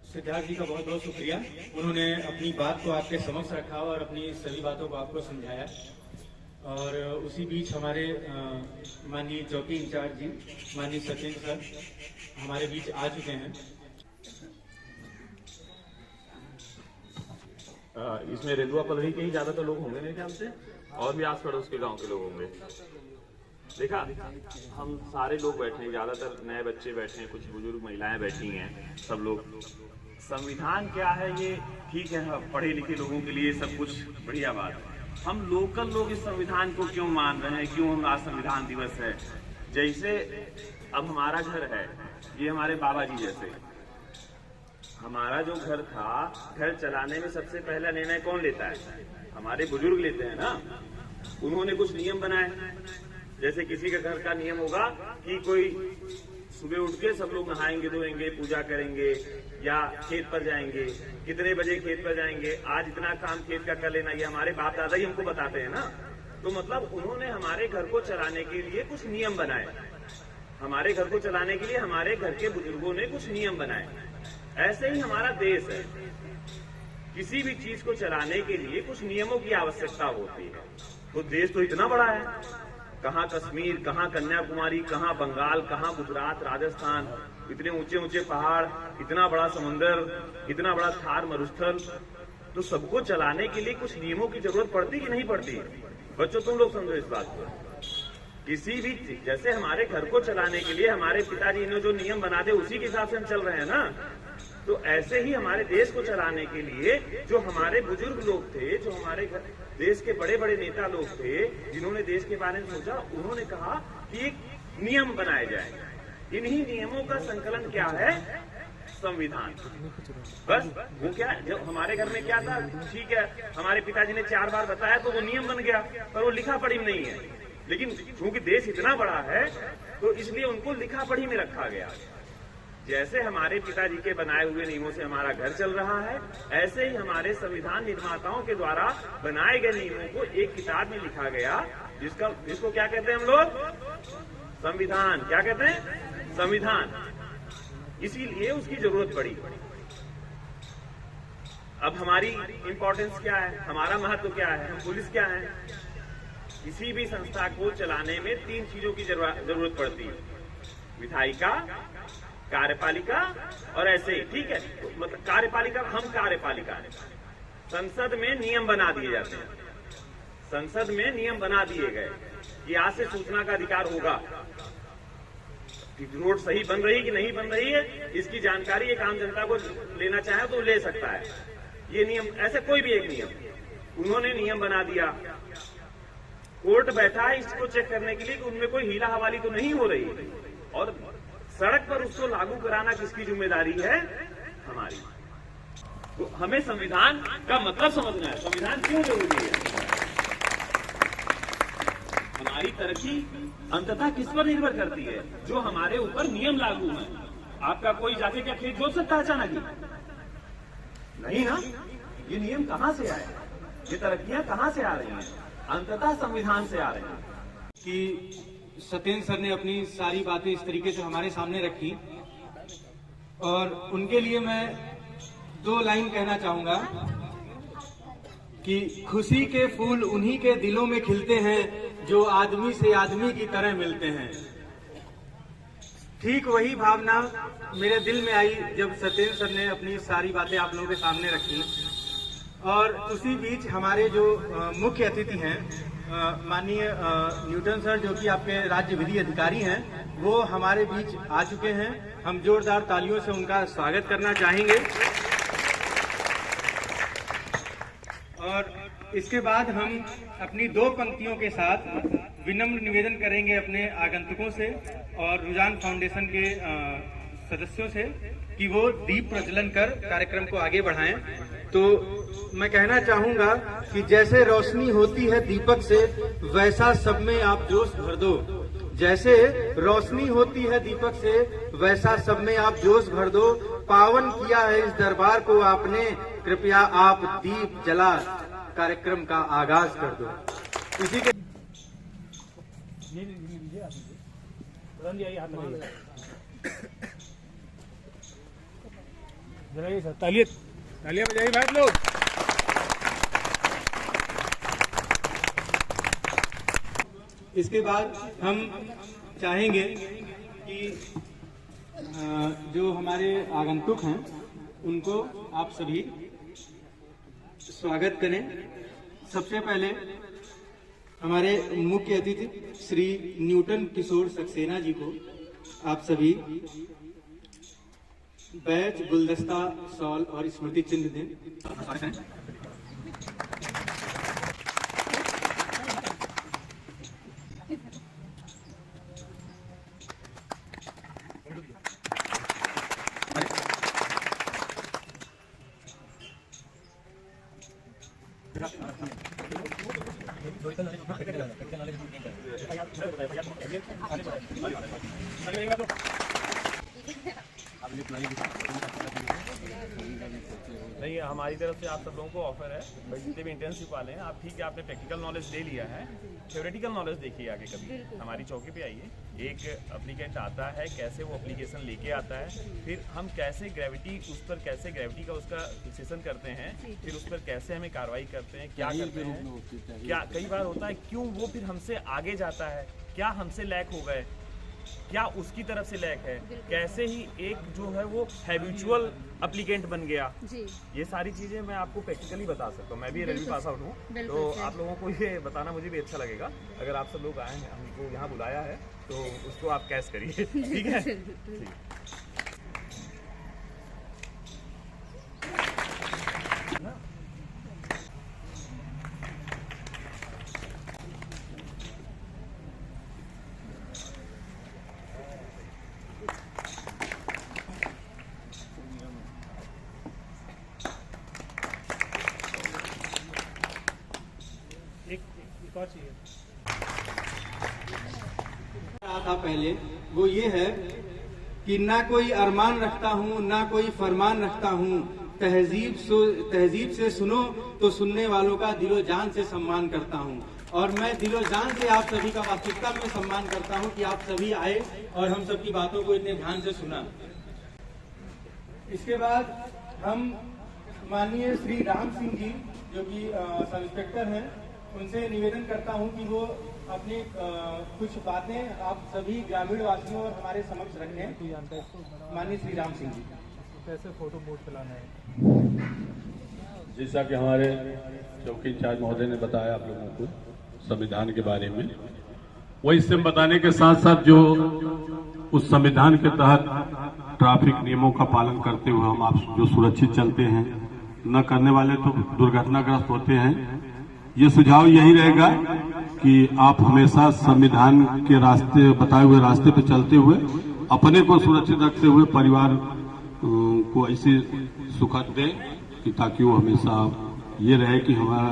सिद्धार्थ जी का बहुत बहुत शुक्रिया। उन्होंने अपनी बात को आपके समक्ष रखा और अपनी सभी बातों को आपको समझाया। और उसी बीच हमारे माननीय चौकी इंचार्ज जी माननीय सत्येंद्र सर हमारे बीच आ चुके हैं। इसमें रेलुआ पलरी के ही ज्यादातर लोग होंगे मेरे ख्याल से, और भी आस पड़ोस के गांव के लोग होंगे। देखा, हम सारे लोग बैठे हैं, ज्यादातर नए बच्चे बैठे हैं, कुछ बुजुर्ग महिलाएं बैठी हैं, सब लोग। संविधान क्या है ये ठीक है, पढ़े लिखे लोगों के लिए सब कुछ बढ़िया बात है। हम लोकल लोग इस संविधान को क्यों मान रहे हैं, क्यों हम आज संविधान दिवस है। जैसे अब हमारा घर है, ये हमारे बाबा जी जैसे, हमारा जो घर था, घर चलाने में सबसे पहला निर्णय कौन लेता है? हमारे बुजुर्ग लेते हैं ना। उन्होंने कुछ नियम बनाए, जैसे किसी के घर का नियम होगा कि कोई सुबह उठ के सब लोग नहाएंगे, धोएंगे, पूजा करेंगे, या खेत पर जाएंगे, कितने बजे खेत पर जाएंगे, आज इतना काम खेत का कर लेना, ये हमारे बाप दादा ही हमको बताते हैं ना। तो मतलब उन्होंने हमारे घर को चलाने के लिए कुछ नियम बनाए, हमारे घर को चलाने के लिए हमारे घर के बुजुर्गों ने कुछ नियम बनाए। ऐसे ही हमारा देश है, किसी भी चीज को चलाने के लिए कुछ नियमों की आवश्यकता होती है। तो देश तो इतना बड़ा है, कहाँ कश्मीर, कहाँ कन्याकुमारी, कहाँ बंगाल, कहाँ गुजरात, राजस्थान, इतने ऊंचे ऊंचे पहाड़, इतना बड़ा समुंदर, इतना बड़ा थार मरुस्थल। तो सबको चलाने के लिए कुछ नियमों की जरूरत पड़ती कि नहीं पड़ती? बच्चों तुम लोग समझो इस बात को। किसी भी, जैसे हमारे घर को चलाने के लिए हमारे पिताजी ने जो नियम बना दे उसी के हिसाब से हम चल रहे हैं ना। तो ऐसे ही हमारे देश को चलाने के लिए जो हमारे बुजुर्ग लोग थे, जो हमारे देश के बड़े बड़े नेता लोग थे, जिन्होंने देश के बारे में सोचा, उन्होंने कहा कि एक नियम बनाए जाए। इन्हीं नियमों का संकलन क्या है? संविधान। बस वो क्या, जब हमारे घर में क्या था, ठीक है, हमारे पिताजी ने 4 बार बताया तो वो नियम बन गया, पर वो लिखा पढ़ी नहीं है। लेकिन क्योंकि देश इतना बड़ा है तो इसलिए उनको लिखा पढ़ी में रखा गया। जैसे हमारे पिताजी के बनाए हुए नियमों से हमारा घर चल रहा है, ऐसे ही हमारे संविधान निर्माताओं के द्वारा बनाए गए नियमों को एक किताब में लिखा गया, जिसको क्या कहते हैं हम लोग? संविधान। क्या कहते हैं? संविधान। इसीलिए उसकी जरूरत पड़ी। अब हमारी इंपॉर्टेंस क्या है, हमारा महत्व क्या है, हम पुलिस क्या है? किसी भी संस्था को चलाने में 3 चीजों की जरूरत पड़ती है, विधायिका, कार्यपालिका और ऐसे ही, ठीक है। तो मतलब कार्यपालिका, हम कार्यपालिका है। संसद में नियम बना दिए जाते हैं, संसद में नियम बना दिए गए कि आज से सूचना का अधिकार होगा, रोड सही बन रही कि नहीं बन रही है, इसकी जानकारी एक आम जनता को लेना चाहे तो ले सकता है। ये नियम, ऐसे कोई भी एक नियम उन्होंने नियम बना दिया। कोर्ट बैठा है इसको चेक करने के लिए कि उनमें कोई हीला हवाली तो नहीं हो रही, और सड़क पर उसको लागू कराना किसकी जिम्मेदारी है? हमारी। तो हमें संविधान का मतलब समझना है, संविधान क्यों जरूरी है। हमारी तरक्की अंततः किस पर निर्भर करती है? जो हमारे ऊपर नियम लागू हैं। आपका कोई जाके क्या खेत जोत सकता है अचानक ही? नहीं ना। ये नियम कहां से आए? ये तरक्कियां कहां से आ रही हैं? अंततः संविधान से आ रही हैं। कि सत्येंद्र सर ने अपनी सारी बातें इस तरीके से हमारे सामने रखी और उनके लिए मैं 2 लाइन कहना चाहूंगा कि खुशी के फूल उन्हीं के दिलों में खिलते हैं जो आदमी से आदमी की तरह मिलते हैं। ठीक वही भावना मेरे दिल में आई जब सत्येंद्र सर ने अपनी सारी बातें आप लोगों के सामने रखी। और उसी बीच हमारे जो मुख्य अतिथि हैं माननीय न्यूटन सर, जो कि आपके राज्य विधि अधिकारी हैं, वो हमारे बीच आ चुके हैं। हम जोरदार तालियों से उनका स्वागत करना चाहेंगे। और इसके बाद हम अपनी 2 पंक्तियों के साथ विनम्र निवेदन करेंगे अपने आगंतुकों से और रुझान फाउंडेशन के सदस्यों से कि वो दीप प्रज्वलन कर कार्यक्रम को आगे बढ़ाएं। तो मैं कहना चाहूंगा कि जैसे रोशनी होती है दीपक से, वैसा सब में आप जोश भर दो। जैसे रोशनी होती है दीपक से, वैसा सब में आप जोश भर दो। पावन किया है इस दरबार को आपने, कृपया आप दीप जला कार्यक्रम का आगाज कर दो। इसी के तालियां बजाइए भाई लोग। इसके बाद हम चाहेंगे कि जो हमारे आगंतुक हैं उनको आप सभी स्वागत करें। सबसे पहले हमारे मुख्य अतिथि श्री न्यूटन किशोर सक्सेना जी को आप सभी बैच, गुलदस्ता, शॉल और स्मृति चिन्ह दें। नहीं, हमारी तरफ से आप सब लोगों को ऑफर है, जितने भी इंटर्नशिप वाले हैं आप, ठीक है आपने प्रैक्टिकल नॉलेज ले लिया है, थ्योरेटिकल नॉलेज देखिए आगे कभी हमारी चौकी पे आइए। एक एप्लीकेंट आता है, कैसे वो एप्लीकेशन लेके आता है, फिर हम कैसे ग्रेविटी उस पर कैसे ग्रेविटी का उसका फिक्सेशन करते हैं, फिर उस पर कैसे हमें कार्रवाई करते हैं, क्या करते हैं, क्या कई बार होता है क्यों वो फिर हमसे आगे जाता है, क्या हमसे लैक हो गए, क्या उसकी तरफ से लैक है, कैसे ही एक जो है वो हैबिचुअल एप्लीकेंट बन गया। ये सारी चीजें मैं आपको प्रैक्टिकली बता सकता हूँ। मैं भी रेलवे पास आउट हूँ, तो आप लोगों को ये बताना मुझे भी अच्छा लगेगा। अगर आप सब लोग आए हैं, हमको यहाँ बुलाया है, तो उसको आप कैश करिए, ठीक है। था पहले वो ये है कि ना कोई अरमान रखता हूँ, ना कोई फरमान रखता हूँ, तहजीब से सुनो तो सुनने वालों का दिलो जान से सम्मान करता हूँ। और मैं दिलो जान से आप सभी का वास्तविकता में सम्मान करता हूँ कि आप सभी आए और हम सबकी बातों को इतने ध्यान से सुना। इसके बाद हम माननीय श्री राम सिंह जी, जो कि सब इंस्पेक्टर हैं, उनसे निवेदन करता हूं कि वो अपनी कुछ बातें आप सभी ग्रामीण वासियों और हमारे समक्ष रखें। माननीय श्री राम सिंह जी। कैसे फोटो बोर्ड चलाना है? जैसा कि हमारे चौकी इंचार्ज महोदय ने बताया आप लोगों को संविधान के बारे में, वही इससे बताने के साथ साथ जो उस संविधान के तहत ट्रैफिक नियमों का पालन करते हुए हम आप जो सुरक्षित चलते हैं, न करने वाले तो दुर्घटनाग्रस्त होते हैं। ये सुझाव यही रहेगा कि आप हमेशा संविधान के रास्ते, बताए हुए रास्ते पर चलते हुए अपने को सुरक्षित रखते हुए परिवार को ऐसे सुखद दें कि ताकि वो हमेशा ये रहे कि हमारा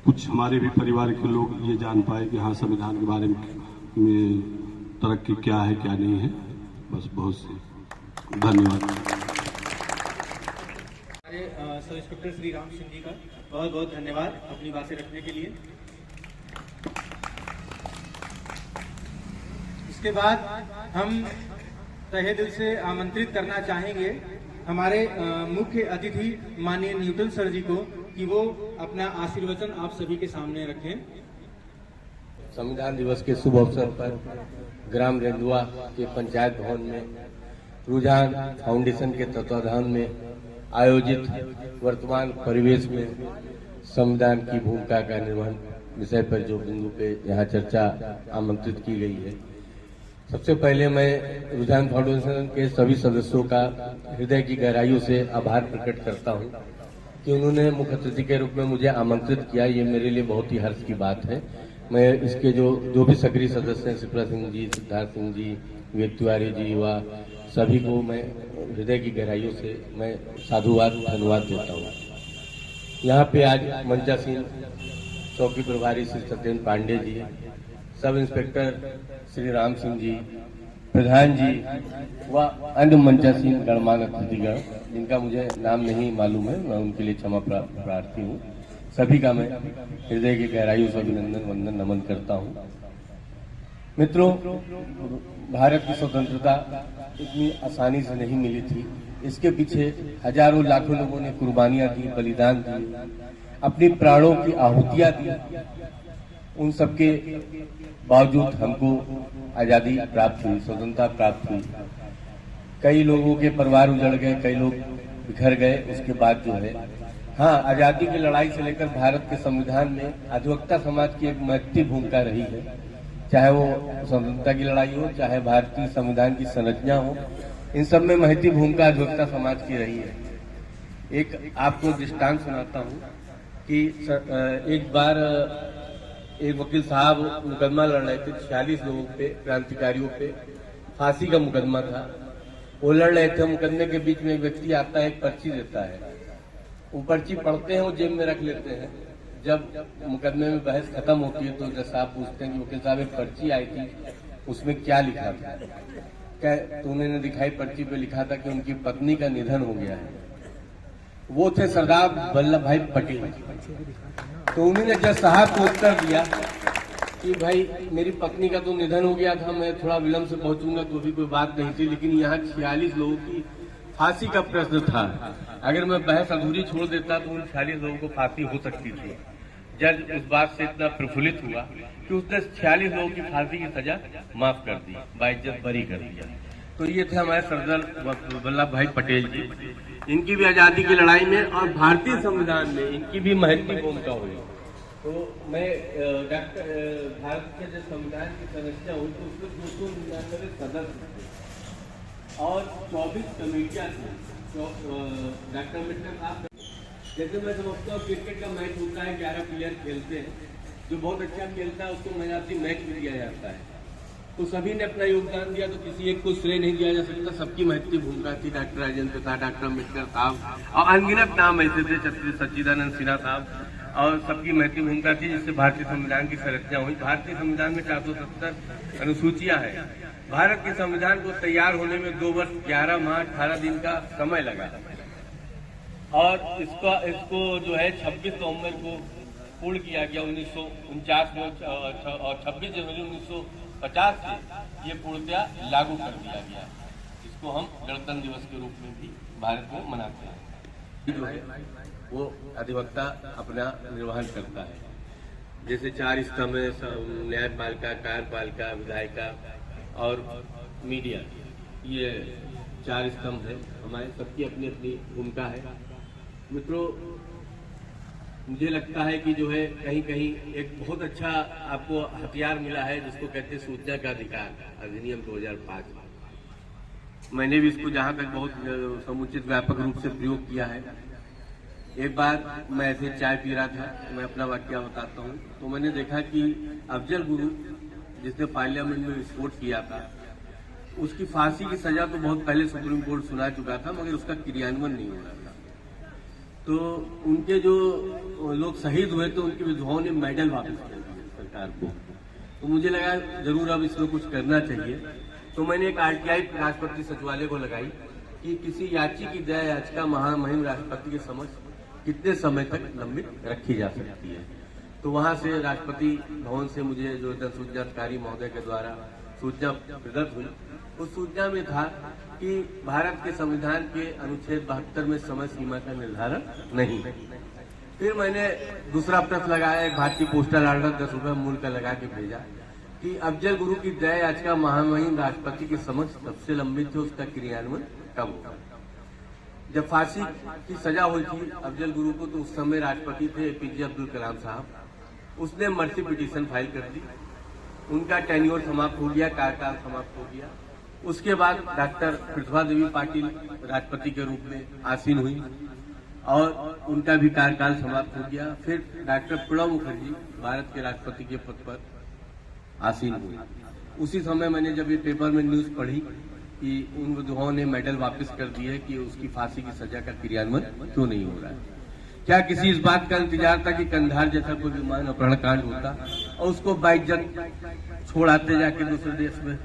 कुछ हमारे भी परिवार के लोग ये जान पाए कि हाँ संविधान के बारे में तरक्की क्या है क्या नहीं है। बस बहुत से धन्यवाद। सब इंस्पेक्टर श्री राम सिंह जी का बहुत बहुत धन्यवाद अपनी बातें रखने के लिए। इसके बाद हम तहे दिल से आमंत्रित करना चाहेंगे हमारे मुख्य अतिथि माननीय न्यूटन सर जी को कि वो अपना आशीर्वचन आप सभी के सामने रखें। संविधान दिवस के शुभ अवसर पर ग्राम रेंदुआ के पंचायत भवन में रुझान फाउंडेशन के तत्वाधान में आयोजित वर्तमान परिवेश में संविधान की भूमिका का निर्वहन विषय पर जो बिंदु पे यहाँ चर्चा आमंत्रित की गई है, सबसे पहले मैं रुझान फाउंडेशन के सभी सदस्यों का हृदय की गहराइयों से आभार प्रकट करता हूँ कि उन्होंने मुख्य अतिथि के रूप में मुझे आमंत्रित किया। ये मेरे लिए बहुत ही हर्ष की बात है। मैं इसके जो भी सक्रिय सदस्य हैं, शिप्रा सिंह जी, सिद्धार्थ सिंह जी, विवेक तिवारी जी व सभी को मैं हृदय की गहराइयों से मैं साधुवाद धन्यवाद देता हूँ। यहाँ पे आज मंचासीन चौकी प्रभारी श्री सत्येंद्र पांडे जी, सब इंस्पेक्टर श्री राम सिंह जी, प्रधान जी व अन्य मंचासीन गणमान्य अतिथिगण जिनका मुझे नाम नहीं मालूम है, मैं उनके लिए क्षमा प्रार्थी हूँ। सभी का मैं हृदय की गहराइयों से अभिनंदन वंदन नमन करता हूँ। मित्रों, भारत की स्वतंत्रता इतनी आसानी से नहीं मिली थी। इसके पीछे हजारों लाखों लोगों ने कुर्बानियां दी, बलिदान दिए, अपनी प्राणों की आहुतियां दी। उन सबके बावजूद हमको आजादी प्राप्त हुई, स्वतंत्रता प्राप्त हुई। कई लोगों के परिवार उजड़ गए, कई लोग बिखर गए। उसके बाद जो है, हाँ, आजादी की लड़ाई से लेकर भारत के संविधान में अधिवक्ता समाज की एक महत्वपूर्ण भूमिका रही है। चाहे वो स्वतंत्रता की लड़ाई हो, चाहे भारतीय संविधान की संरचना हो, इन सब में महत्वपूर्ण भूमिका अधिवक्ता समाज की रही है। एक आपको दृष्टांत सुनाता हूँ कि एक बार एक वकील साहब मुकदमा लड़ रहे थे 46 लोगों पे, क्रांतिकारियों पे फांसी का मुकदमा था। वो लड़ रहे थे, मुकदमे के बीच में एक व्यक्ति आता है, एक पर्ची देता है। वो पर्ची पढ़ते हैं, वो जेब में रख लेते हैं। जब मुकदमे में बहस खत्म होती है तो जज साहब पूछते हैं कि वकील साहब एक पर्ची आई थी, उसमें क्या लिखा था? क्या तो उन्होंने दिखाई, पर्ची पे लिखा था कि उनकी पत्नी का निधन हो गया है। वो थे सरदार वल्लभ भाई पटेल। तो उन्होंने जज साहब को उत्तर दिया कि भाई मेरी पत्नी का तो निधन हो गया था, मैं थोड़ा विलंब से पहुंचूंगा तो भी कोई बात नहीं थी, लेकिन यहाँ 46 लोगों की फांसी का प्रश्न था। अगर मैं बहस अधूरी छोड़ देता तो उन 46 लोगों को फांसी हो सकती थी। जज उस बात से इतना प्रफुल्लित हुआ कि उसने 46 लोगों की फांसी की सजा माफ कर दी, बाइज्जत बरी कर दिया। तो ये थे हमारे सरदार वल्लभ भाई पटेल जी। इनकी भी आजादी की लड़ाई में और भारतीय संविधान में इनकी भी महत्वपूर्ण भूमिका हुई। तो मैं भारत के जो संविधान की संरचना हुई तो उसमें 299 सदस्य थे और 24 कमेटियां थी। डॉक्टर अम्बेडकर साहब, जैसे मैं समझता हूँ क्रिकेट का मैच होता है, 11 प्लेयर खेलते हैं, जो बहुत अच्छा खेलता है उसको मैन ऑफ द मैच भी दिया जाता है। तो सभी ने अपना योगदान दिया, तो किसी एक को श्रेय नहीं दिया जा सकता। सबकी महत्वपूर्ण भूमिका थी। डॉक्टर राजेंद्र प्रसाद, डॉक्टर अम्बेडकर साहब और अनगिनत नाम ऐसे थे, सच्चिदानंद सिन्हा साहब, और सबकी महत्वपूर्ण भूमिका थी जिससे भारतीय संविधान की संरचना हुई। भारतीय संविधान में 470 अनुसूचियां हैं। भारत के संविधान को तैयार होने में 2 वर्ष 11 माह 18 दिन का समय लगा और इसको जो है 26 नवंबर को पूर्ण किया गया 1949 में और 26 जनवरी 1950 से ये पूर्णतया लागू कर दिया गया। इसको हम गणतंत्र दिवस के रूप में भी भारत में मनाते हैं। जो है वो अधिवक्ता अपना निर्वहन करता है। जैसे 4 स्तंभ है, न्यायपालिका, कार्यपालिका, विधायिका और मीडिया, ये 4 स्तंभ है। हमारे सबकी अपनी अपनी भूमिका है। मित्रों, मुझे लगता है कि जो है कहीं कहीं एक बहुत अच्छा आपको हथियार मिला है जिसको कहते हैं सूचना का अधिकार अधिनियम 2005। मैंने भी इसको जहां तक बहुत समुचित व्यापक रूप से प्रयोग किया है। एक बार मैं ऐसे चाय पी रहा था, मैं अपना वाक्य बताता हूँ। तो मैंने देखा कि अफजल गुरु जिसने पार्लियामेंट में विस्फोट किया था, उसकी फांसी की सजा तो बहुत पहले सुप्रीम कोर्ट सुना चुका था, मगर उसका क्रियान्वयन नहीं हो रहा था। तो उनके जो लोग शहीद हुए तो उनकी विधवाओं ने मेडल वापस कर दिए सरकार को। तो मुझे लगा जरूर अब इसमें कुछ करना चाहिए। तो मैंने एक RTI राष्ट्रपति सचिवालय को लगाई कि किसी याची की दया याचिका महामहिम राष्ट्रपति के समक्ष कितने समय तक लंबित रखी जा सकती है। तो वहां से राष्ट्रपति भवन से मुझे जो जन सूचना अधिकारी महोदय के द्वारा सूचना प्रदत्त हुई, उस सूचना में था कि भारत के संविधान के अनुच्छेद 72 में समय सीमा का निर्धारण नहीं है। फिर मैंने दूसरा प्रश्न लगाया, एक भारतीय पोस्टल ऑर्डर 10 रुपये मूल्य का लगा के भेजा कि अफजल गुरु की दया याचिका महामहिम राष्ट्रपति के समक्ष सबसे लंबित है, उसका क्रियान्वयन कब होगा। जब फांसी की सजा हुई थी अफजल गुरु को, तो उस समय राष्ट्रपति थे APJ अब्दुल कलाम साहब। उसने मर्सी पिटीशन फाइल कर दी, उनका टेन्योर समाप्त हो गया, कार्यकाल समाप्त हो गया। उसके बाद डॉक्टर प्रतिभा देवी पाटिल राष्ट्रपति के रूप में आसीन हुई और उनका भी कार्यकाल समाप्त हो गया। फिर डॉक्टर प्रणब मुखर्जी भारत के राष्ट्रपति के पद पर आसीन हुए। उसी समय मैंने जब ये पेपर में न्यूज पढ़ी कि उन विधवाओं ने मेडल वापस कर दिए कि उसकी फांसी की सजा का क्रियान्वयन क्यों नहीं हो रहा है। क्या किसी इस बात का इंतजार था कि कंधार जैसा कोई विमान अपहरण कांड होता और उसको बाइज्जत छोड़ आते जाके दूसरे देश में?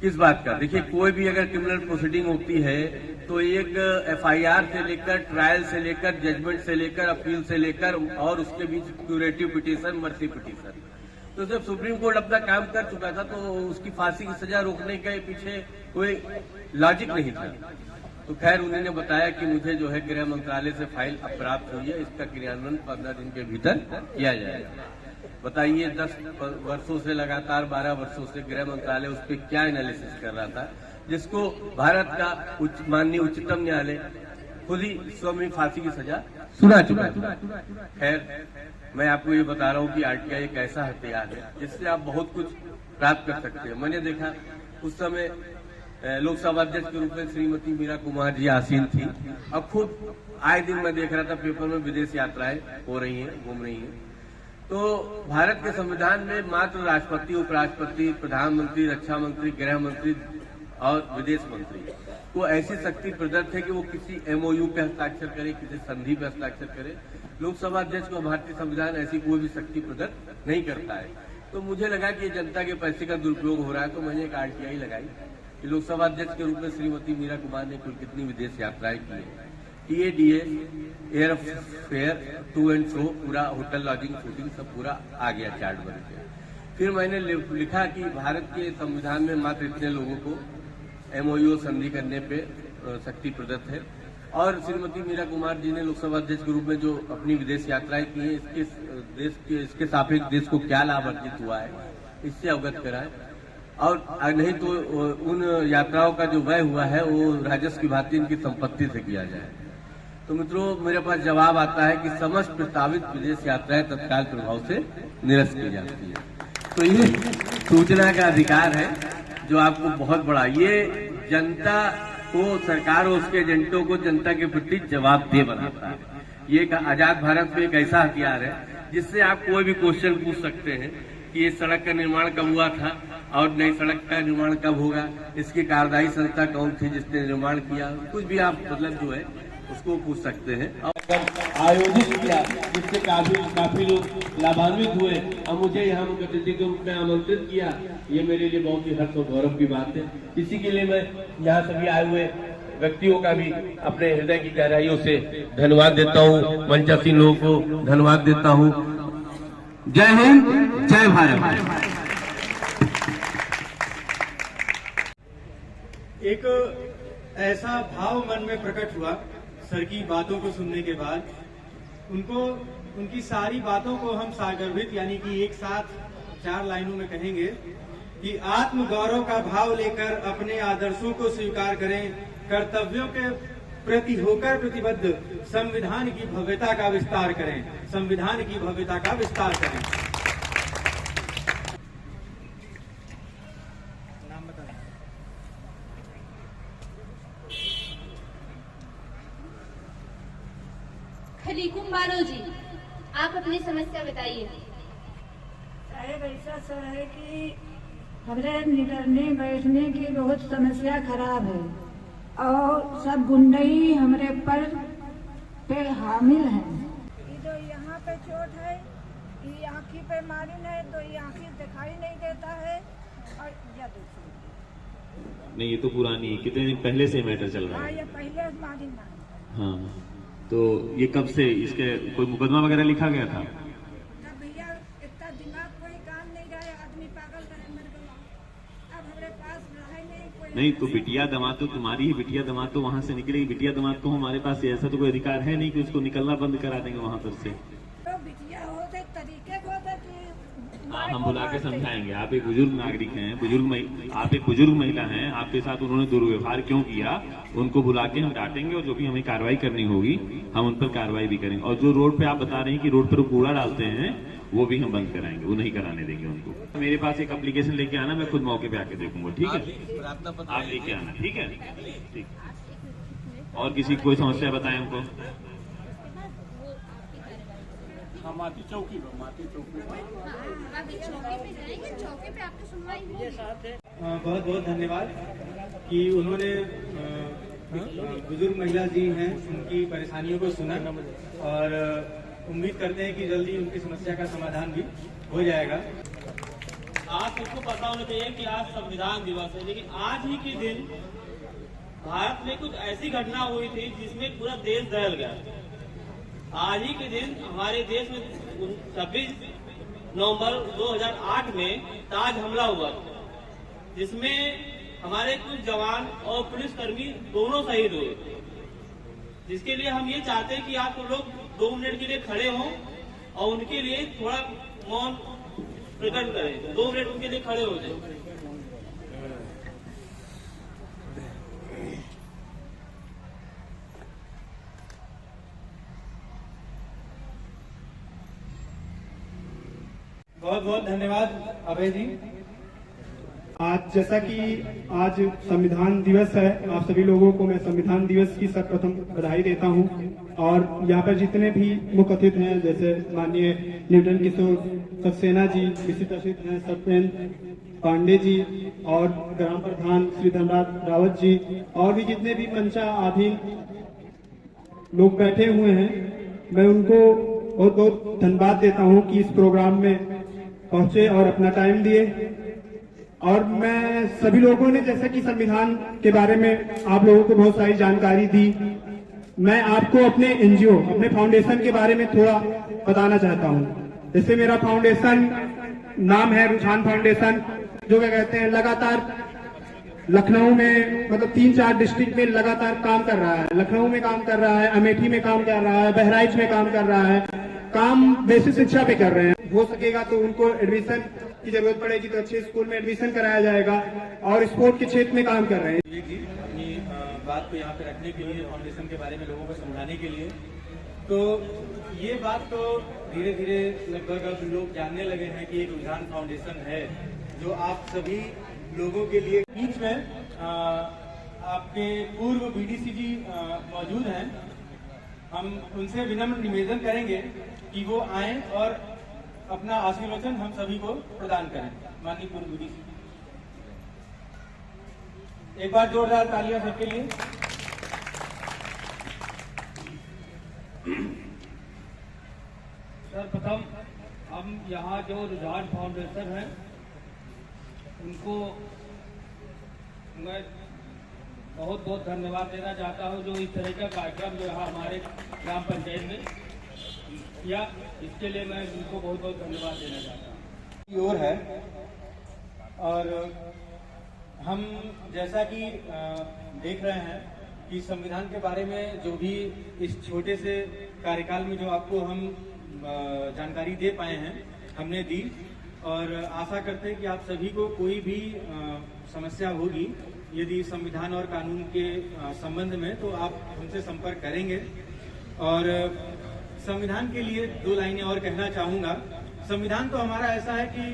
किस बात का? देखिए, कोई भी अगर क्रिमिनल प्रोसीडिंग होती है तो एक FIR से लेकर, ट्रायल से लेकर, जजमेंट से लेकर, अपील से लेकर और उसके बीच क्यूरेटिव पिटीशन, मर्सी पिटीशन। तो जब सुप्रीम कोर्ट अपना काम कर चुका था तो उसकी फांसी की सजा रोकने के पीछे कोई लॉजिक नहीं था। तो खैर उन्होंने बताया कि मुझे जो है गृह मंत्रालय से फाइल अब प्राप्त हुई है, इसका क्रियान्वयन 15 दिन के भीतर किया जाएगा। बताइए, 10 वर्षों से लगातार 12 वर्षों से गृह मंत्रालय उस पर क्या एनालिसिस कर रहा था, जिसको भारत का माननीय उच्चतम न्यायालय खुद ही स्वयं फांसी की सजा सुना चुका था। खैर मैं आपको ये बता रहा हूँ कि RTI एक ऐसा हथियार है जिससे आप बहुत कुछ प्राप्त कर सकते हैं। मैंने देखा उस समय लोकसभा अध्यक्ष के रूप में श्रीमती मीरा कुमार जी आसीन थी। अब खुद आए दिन मैं देख रहा था पेपर में विदेश यात्राएं हो रही हैं, घूम रही हैं। तो भारत के संविधान में मात्र राष्ट्रपति, उपराष्ट्रपति, प्रधानमंत्री, रक्षा मंत्री, गृह मंत्री और विदेश मंत्री को ऐसी शक्ति प्रदत्त है कि वो किसी MOU पे हस्ताक्षर करे, किसी संधि पे हस्ताक्षर करे। लोकसभा अध्यक्ष को भारतीय संविधान ऐसी कोई भी शक्ति प्रदत्त नहीं करता है। तो मुझे लगा कि जनता के पैसे का दुरुपयोग हो रहा है, तो मैंने एक RTI लगाई कि लोकसभा अध्यक्ष के रूप में श्रीमती मीरा कुमार ने कुल कितनी विदेश यात्राएं की है। TADA, air fare, to and fro, पूरा होटल, लॉजिंग, शूटिंग सब पूरा आ गया, चार्ट बन गया। फिर मैंने लिखा कि भारत के संविधान में मात्र इतने लोगों को MOU संधि करने पे शक्ति प्रदत्त है। और श्रीमती मीरा कुमार जी ने लोकसभा अध्यक्ष के रूप में जो अपनी विदेश यात्राएं की है, इसके सापेक्ष देश को क्या लाभ अर्जित हुआ है, इससे अवगत कराए। और नहीं तो उन यात्राओं का जो व्यय हुआ है वो राजस्व की भांति इनकी संपत्ति से किया जाए। तो मित्रों, मेरे पास जवाब आता है कि समस्त प्रस्तावित विदेश यात्राएं तत्काल प्रभाव से निरस्त की जाती है। तो ये सूचना का अधिकार है जो आपको बहुत बड़ा, ये जनता को, सरकार और उसके एजेंटों को जनता के प्रति जवाबदेह बनाता है। ये एक आजाद भारत में एक ऐसा हथियार है जिससे आप कोई भी क्वेश्चन पूछ सकते हैं कि ये सड़क का निर्माण कब हुआ था और नई सड़क का निर्माण कब होगा, इसकी कार्यदायी संस्था कौन थी जिसने निर्माण किया, कुछ भी आप मतलब जो है उसको पूछ सकते हैं। आयोजित किया जिससे काफी लोग लाभान्वित हुए और मुझे यहाँ मुख्य अतिथि के रूप में आमंत्रित किया, ये मेरे लिए बहुत ही हर्ष और गौरव की बात है। इसी के लिए मैं यहाँ सभी आए हुए व्यक्तियों का भी अपने हृदय की गहराइयों से धन्यवाद देता हूँ, मंचासीन लोगों को धन्यवाद देता हूँ। जय हिंद, जय भारत। एक ऐसा भाव मन में प्रकट हुआ सर की बातों को सुनने के बाद। उनकी सारी बातों को हम सागर्भित यानी कि एक साथ 4 लाइनों में कहेंगे कि आत्म गौरव का भाव लेकर अपने आदर्शों को स्वीकार करें, कर्तव्यों के प्रति होकर प्रतिबद्ध संविधान की भव्यता का विस्तार करें, संविधान की भव्यता का विस्तार करें। खलीकुम बानो जी, आप अपनी समस्या बताइए। साहेब, ऐसा सर है कि हमारे निकलने बैठने की बहुत समस्या खराब है और सब गुंडई हमारे पर पे हामिल हैं। जो यहाँ पे चोट है, ये आँखी पे मारिन है, तो ये आँखी दिखाई नहीं देता है। और या दूसरी नहीं, ये तो पुरानी है, कितने दिन पहले से मैटर चल रहा हाँ, है। ये पहले मारिन है। हाँ, तो ये कब से इसके कोई मुकदमा वगैरह लिखा गया था? भैया इतना दिमाग कोई काम नहीं रहा, आदमी पागल रहे मर गया। अब हमारे पास रहे नहीं कोई। नहीं तो बिटिया दामाद तो तुम्हारी ही, बिटिया दामाद तो वहाँ से निकलेगी। बिटिया दामाद तो हमारे पास ऐसा तो कोई अधिकार है नहीं कि उसको निकलना बंद करा देंगे वहाँ पर से। तो बिटिया होते तरीके को होते कि हम बुला के समझाएंगे। आप एक बुजुर्ग नागरिक हैं, आप एक बुजुर्ग महिला हैं, आपके साथ उन्होंने दुर्व्यवहार क्यों किया, उनको बुला के हम डांटेंगे और जो भी हमें कार्रवाई करनी होगी हम उन पर कार्रवाई भी करेंगे। और जो रोड पे आप बता रहे हैं कि रोड पर कूड़ा डालते हैं, वो भी हम बंद कराएंगे, वो नहीं कराने देंगे उनको। मेरे पास एक एप्लीकेशन लेके आना, मैं खुद मौके पे आके देखूंगा। ठीक है, आप लेके आना। ठीक है, ठीक। और किसी कोई समस्या बताएं हमको। माटी चौकी पे आपकी सुनवाई होगी। बहुत बहुत धन्यवाद कि उन्होंने बुजुर्ग महिला जी हैं, उनकी परेशानियों को सुना और उम्मीद करते हैं कि जल्दी उनकी समस्या का समाधान भी हो जाएगा। आज सबको पता होना चाहिए कि आज संविधान दिवस है, लेकिन आज ही के दिन भारत में कुछ ऐसी घटना हुई थी जिसमें पूरा देश दहल गया। आज ही के दिन हमारे देश में 26 नवंबर 2008 में ताज हमला हुआ, जिसमें हमारे कुछ जवान और पुलिसकर्मी दोनों शहीद हुए। जिसके लिए हम ये चाहते हैं कि आप लोग 2 मिनट के लिए खड़े हों और उनके लिए थोड़ा मौन प्रकट करें। 2 मिनट उनके लिए खड़े हो जाए। बहुत बहुत धन्यवाद अभय जी। आज जैसा कि आज संविधान दिवस है, आप सभी लोगों को मैं संविधान दिवस की सर्वप्रथम बधाई देता हूं। और यहाँ पर जितने भी मुख्य अतिथि हैं, जैसे माननीय न्यूटन किशोर सक्सेना जी, विशिष्ट अतिथि हैं सत्येंद्र पांडे जी और ग्राम प्रधान श्री धनराज रावत जी, और भी जितने भी पंचायतीन लोग बैठे हुए हैं, मैं उनको बहुत बहुत धन्यवाद देता हूं कि इस प्रोग्राम में पहुंचे और अपना टाइम दिए। और मैं सभी लोगों ने जैसे कि संविधान के बारे में आप लोगों को बहुत सारी जानकारी दी, मैं आपको अपने एनजीओ, अपने फाउंडेशन के बारे में थोड़ा बताना चाहता हूं। जैसे मेरा फाउंडेशन नाम है रुझान फाउंडेशन, जो क्या कहते हैं लगातार लखनऊ में मतलब 3-4 डिस्ट्रिक्ट में लगातार काम कर रहा है। लखनऊ में काम कर रहा है, अमेठी में काम कर रहा है, बहराइच में काम कर रहा है। काम बेसिक शिक्षा पे कर रहे हैं। हो सकेगा तो उनको एडमिशन की जरूरत पड़ेगी तो अच्छे स्कूल में एडमिशन कराया जाएगा, और स्पोर्ट के क्षेत्र में काम कर रहे हैं। जी अपनी बात को यहाँ पे रखने के लिए, फाउंडेशन के बारे में लोगों को समझाने के लिए, तो ये बात तो धीरे धीरे लगभग अब लोग जानने लगे हैं कि एक रुझान फाउंडेशन है, जो आप सभी लोगों के लिए। बीच में आपके पूर्व बीडीसी जी मौजूद हैं, हम उनसे विनम्र निवेदन करेंगे कि वो आएं और अपना आशीर्वचन हम सभी को प्रदान करें। माननीय पूर्व बीडीसी, एक बार जोरदार तालियां सबके लिए। सर्वप्रथम हम यहाँ जो रुझान फाउंडेशन है, उनको मैं बहुत बहुत धन्यवाद देना चाहता हूँ, जो इस तरह का कार्यक्रम जो यहाँ हमारे ग्राम पंचायत में किया, इसके लिए मैं उनको बहुत बहुत धन्यवाद देना चाहता हूँ। और है, और हम जैसा कि देख रहे हैं कि संविधान के बारे में जो भी इस छोटे से कार्यकाल में जो आपको हम जानकारी दे पाए हैं, हमने दी, और आशा करते हैं कि आप सभी को कोई भी समस्या होगी यदि संविधान और कानून के संबंध में, तो आप हमसे संपर्क करेंगे। और संविधान के लिए 2 लाइनें और कहना चाहूंगा। संविधान तो हमारा ऐसा है कि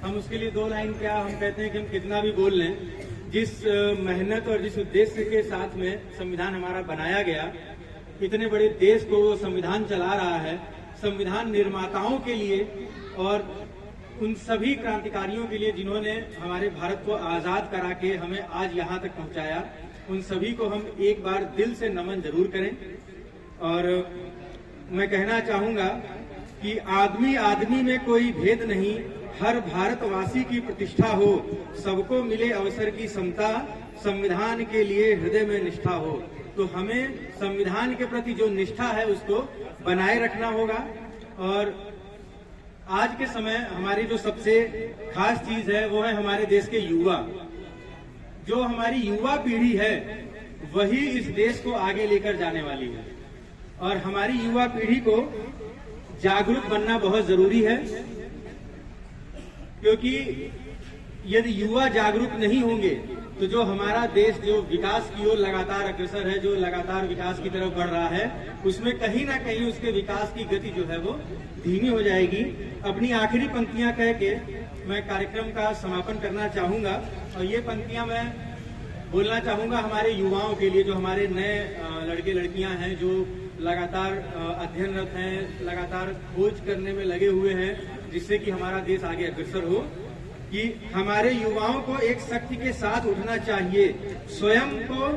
हम उसके लिए 2 लाइन क्या, हम कहते हैं कि हम कितना भी बोल लें। जिस मेहनत और जिस उद्देश्य के साथ में संविधान हमारा बनाया गया, इतने बड़े देश को वो संविधान चला रहा है। संविधान निर्माताओं के लिए और उन सभी क्रांतिकारियों के लिए जिन्होंने हमारे भारत को आजाद करा के हमें आज यहाँ तक पहुँचाया, उन सभी को हम एक बार दिल से नमन जरूर करें। और मैं कहना चाहूंगा कि आदमी आदमी में कोई भेद नहीं, हर भारतवासी की प्रतिष्ठा हो, सबको मिले अवसर की समता, संविधान के लिए हृदय में निष्ठा हो। तो हमें संविधान के प्रति जो निष्ठा है उसको बनाए रखना होगा। और आज के समय हमारी जो सबसे खास चीज है वो है हमारे देश के युवा। जो हमारी युवा पीढ़ी है वही इस देश को आगे लेकर जाने वाली है, और हमारी युवा पीढ़ी को जागरूक बनना बहुत जरूरी है, क्योंकि यदि युवा जागरूक नहीं होंगे तो जो हमारा देश जो विकास की ओर लगातार अग्रसर है, जो लगातार विकास की तरफ बढ़ रहा है, उसमें कहीं ना कहीं उसके विकास की गति जो है वो धीमी हो जाएगी। अपनी आखिरी पंक्तियां कह के मैं कार्यक्रम का समापन करना चाहूंगा, और ये पंक्तियां मैं बोलना चाहूंगा हमारे युवाओं के लिए, जो हमारे नए लड़के लड़कियां हैं, जो लगातार अध्ययनरत हैं, लगातार खोज करने में लगे हुए हैं, जिससे कि हमारा देश आगे अग्रसर हो। कि हमारे युवाओं को एक शक्ति के साथ उठना चाहिए, स्वयं को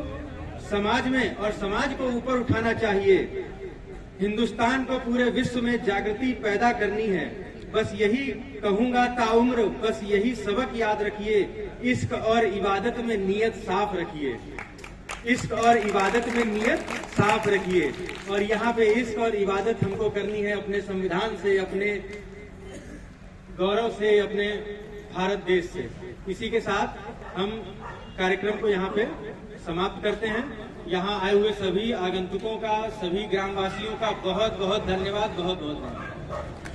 समाज में और समाज को ऊपर उठाना चाहिए। हिंदुस्तान को पूरे विश्व में जागृति पैदा करनी है। बस यही कहूंगा ताउम्र, बस यही सबक याद रखिए, इश्क और इबादत में नियत साफ रखिए, इश्क और इबादत में नियत साफ रखिए। और यहाँ पे इश्क और इबादत हमको करनी है अपने संविधान से, अपने गौरव से, अपने भारत देश से। इसी के साथ हम कार्यक्रम को यहाँ पे समाप्त करते हैं। यहाँ आए हुए सभी आगंतुकों का, सभी ग्रामवासियों का बहुत बहुत धन्यवाद, बहुत बहुत धन्यवाद।